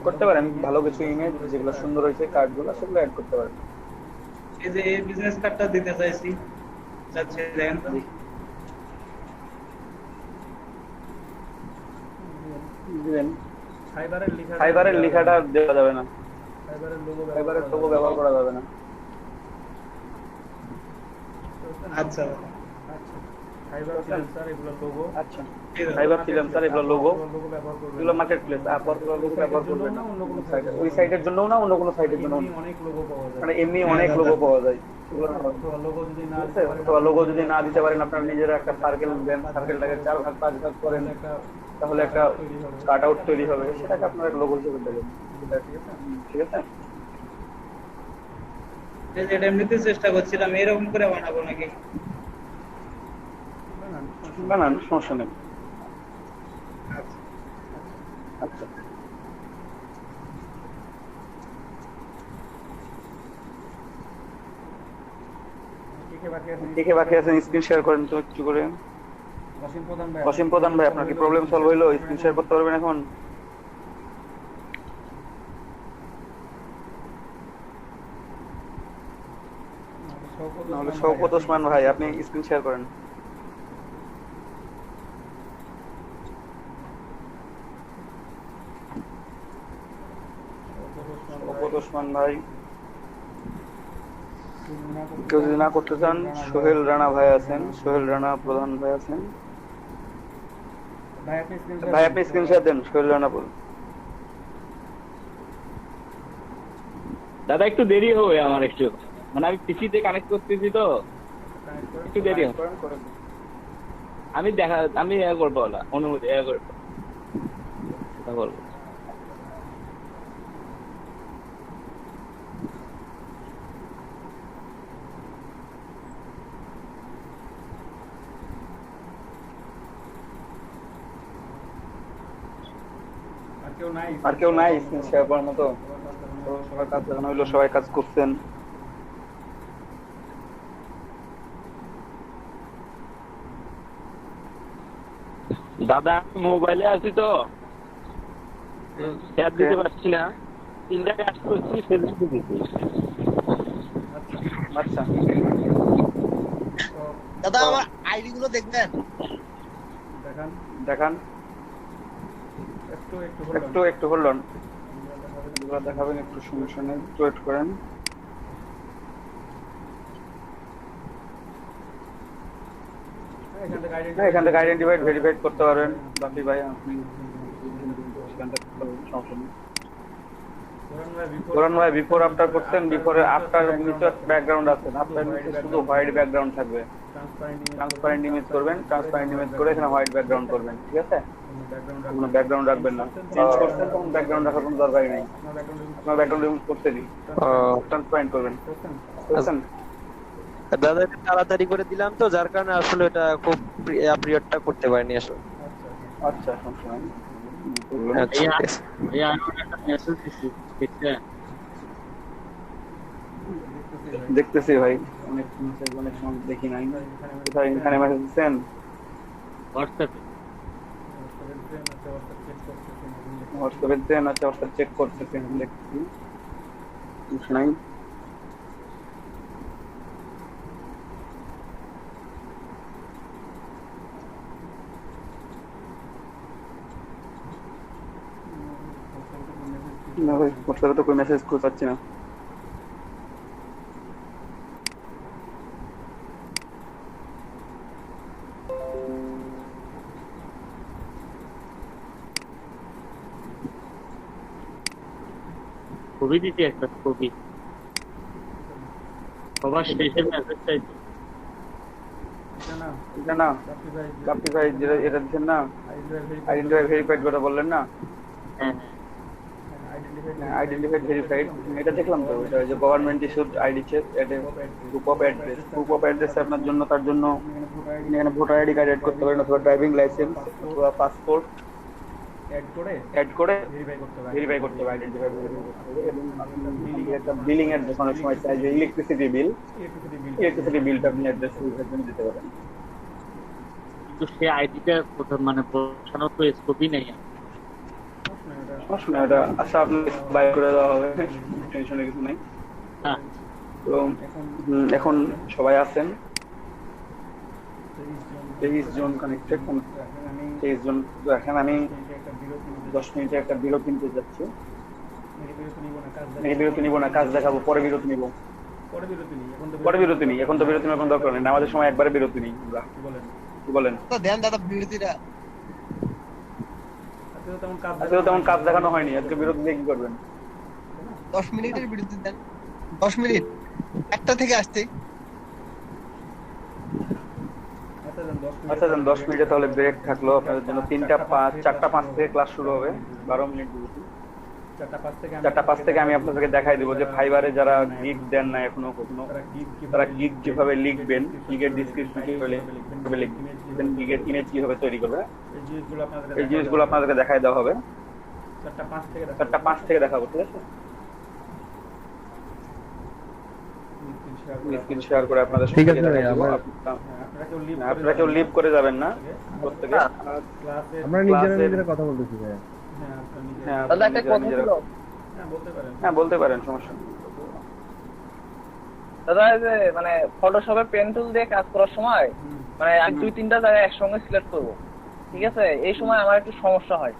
Speaker 2: করতে পারেন, ভালো কিছু ইমেজ যেগুলো সুন্দর হয়েছে কার্ডগুলো সেগুলো অ্যাড করতে পারেন।
Speaker 3: এই যে এই বিজনেস কার্ডটা দিতে চাইছি, চাচ্ছে দেন তো।
Speaker 2: দিবেন। ফাইবারের লেখাটা দেওয়া যাবে না, ফাইবারের লোগো ব্যবহার করা যাবে না।
Speaker 3: আচ্ছা
Speaker 2: ফাইবার ফ্রিল্যান্সার এগুলো লোগো, এগুলো মার্কেট প্লেস, আপওয়ার্ক লোগো ব্যবহার করবেন না অন্য কোনো সাইটে, ওই সাইটের জন্য না অন্য কোনো সাইটের জন্য। মানে এমনি অনেক লোগো পাওয়া যায়, লোগো যদি না দিতে পারেন, আপনার নিজের একটা সার্কেল দেন, সার্কেলটাকে 4 ভাগ 5 ভাগ করেন, তাহলে একটা কাট আউট তৈরি হবে, সেটাকে আপনার একটা লোগো হিসেবে দেবেন। ঠিক আছে,
Speaker 3: এটা এমনিতে চেষ্টা করছিলাম, এরকম করে বানাবো নাকি?
Speaker 2: বানান, সমস্যা নেই। আচ্ছা দেখে বাকি আছেন, স্ক্রিন শেয়ার করেন তো একটু করে। অসীম প্রধান ভাই, আপনার কি প্রবলেম সলভ হইলো? স্ক্রিন শেয়ার করতে পারবেন এখন? নাহলে শওকত ওসমান ভাই, আপনি স্ক্রিন শেয়ার করেন। শওকত ওসমান ভাই, কেউ যদি না করতে চান, সোহেল রানা ভাই আছেন, সোহেল রানা প্রধান ভাই আছেন। ভাই আপনি স্ক্রিন শেয়ার দেন, সোহেল রানা বলুন।
Speaker 7: দাদা একটু দেরি হবে আমার, একটু মানে আমি পিসিতে কানেক্ট করতেছি তো একটু দেরি হবে।
Speaker 4: আমি এ করবো না, অনুমতি এ করবো, কথা বলবো।
Speaker 2: আর কেউ নাই স্ক্রিন শেয়ার করার মতো? সবাই কাজ দেখানো হইলো, সবাই কাজ করছেন।
Speaker 9: দাদা মোবাইলে আছি তো শেয়ার দিতে পারছি না, 3টা কাজ করছি ফেসবুকে দিচ্ছি।
Speaker 2: আচ্ছা
Speaker 10: দাদা আমার আইডি গুলো দেখবেন?
Speaker 2: দেখান, একটু হোল্ড অন, দেখাবেন, একটু সমস্যা নেই, একটু ওয়েট করেন। এখান থেকে আইডেন্টিফাইড ভেরিফাইড করতে পারবেন। বাকি ভাই আপনি সমস্যা নেই। কোরআন ভাই বিফোর আফটার করছেন, বিফোরে আফটার নিচে ব্যাকগ্রাউন্ড আছে, আফটার নিচে শুধু হোয়াইট ব্যাকগ্রাউন্ড থাকবে। ট্রান্সপারেন্ট ইমেজ করবেন, ট্রান্সপারেন্ট ইমেজ করে এখানে হোয়াইট ব্যাকগ্রাউন্ড করবেন, ঠিক আছে? কোনো ব্যাকগ্রাউন্ড রাখবেন না, চেঞ্জ করছেন তখন ব্যাকগ্রাউন্ড রাখার কোনো দরকারই নেই। আপনার ব্যাকগ্রাউন্ড রিমুভ করতে দিই, ট্রান্সপারেন্ট করবেন, বুঝছেন?
Speaker 6: দাদা একটু তাড়াতাড়ি করে দিলাম তো, যার কারণে আসলে এটা খুব পিরিয়ডটা করতে পারিনি আসলে।
Speaker 2: আচ্ছা সমস্যা নেই। দেখতেছি ভাই, অনেক মেসেজ অনেক সময় দেখি নাই। কোথায় এখানে মেসেজ দিচ্ছেন? হোয়াটসঅ্যাপে দেন। আচ্ছা হোয়াটসঅ্যাপ চেক করতেছি, দেখছি কিছু নাই। না ভাই হোয়াটসঅ্যাপে তো কোনো মেসেজ খুঁজে পাচ্ছি না।
Speaker 7: ছবি দিতে একটা ছবি সবার শেষে মেসেজ চাইছে।
Speaker 2: এটা না কাপি ভাই, যেটা এটা দিচ্ছেন না, আইডেন্টিফাই ভেরিফাইড কথা বললেন না?
Speaker 7: হ্যাঁ
Speaker 2: আইডেন্টিফাইড ভেরিফাইড, এটা দেখলাম তো, এটা যে গভর্নমেন্ট ইস্যুড আইডি চেক, এটা proof of address. Proof of address আপনার জন্য, তার জন্য এখানে ভোটার আইডি কার্ড অ্যাড করতে পারেন, অথবা ড্রাইভিং লাইসেন্স অথবা পাসপোর্ট অ্যাড করে ভেরিফাই করতে হবে, আইডেন্টিফাই করতে হবে। এবং একটা বিলিং অ্যাড্রেস অনেক সময় চাই, যে ইলেকট্রিসিটি বিলটা আপনি অ্যাড্রেস জন্য দিতে পারেন।
Speaker 7: কিন্তু সে আইডিটা মানে বসানোর তো স্কোপই নেই।
Speaker 2: সমস্যা নেই, এটা আচ্ছা আপনি বাই করে দেওয়া হবে, টেনশনের কিছু নেই। তো এখন সবাই আছেন, 23 জন কানেক্টেড, 23 জন। তো এখন আমি 10 মিনিটে একটা বিরতি নিতে যাচ্ছি। বিরতি নিব না, কাজ দেখাবো, পরে বিরতি নিব। পরে বিরতি নিই, এখন তো বিরতি নেওয়ার কোনো দরকার নেই, আমাদের সময় একবারে বিরতি নিই আমরা। কি বলেন?
Speaker 10: দেন দাদা বিরতিটা।
Speaker 2: আজকে তেমন কাজ দেখানো হয়নি, আজকে বিরতি দিয়ে কি করবেন?
Speaker 10: 10 মিনিটের বিরতি দেন, 10 মিনিট, 1টা থেকে আসছে।
Speaker 2: আচ্ছা দেন 10 মিনিটে তাহলে ব্রেক থাকলো আপনাদের জন্য। 4টা 5 থেকে ক্লাস শুরু হবে, 12 মিনিট বিরতি। 4টা 5 থেকে আমি আপনাদেরকে দেখাই দেবো যে ফাইবারে যারা গিগ দেন না এখনো কখনো, তারা গিগ কিভাবে লিখবেন, গিগের ডিসক্রিপশন কিভাবে লিখবেন, গিগের ইমেজ কিভাবে তৈরি করবে, এই জিনিসগুলো আপনাদেরকে দেখাই দেওয়া হবে। 4টা 5 থেকে দেখাবো, ঠিক আছে? স্ক্রিন শেয়ার করে আপনাদের
Speaker 6: ঠিক আছে ভাই,
Speaker 2: আপনারা কেউ লিভ করে যাবেন না, প্রত্যেকে
Speaker 6: আমরা নিজেরা কথা বলতেছি ভাই।
Speaker 4: দাদা একটা কথা ছিল।
Speaker 2: হ্যাঁ বলতে পারেন, সমস্যা নেই।
Speaker 4: দাদা এই যে মানে ফটোশপে পেন টুল দিয়ে কাজ করার সময় মানে আমি 2-3টা জায়গায় একসঙ্গে সিলেক্ট করব, ঠিক আছে? এই সময় আমার একটু সমস্যা হয়,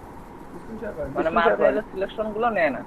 Speaker 4: মানে মাঝে সিলেকশন গুলো নেয় না।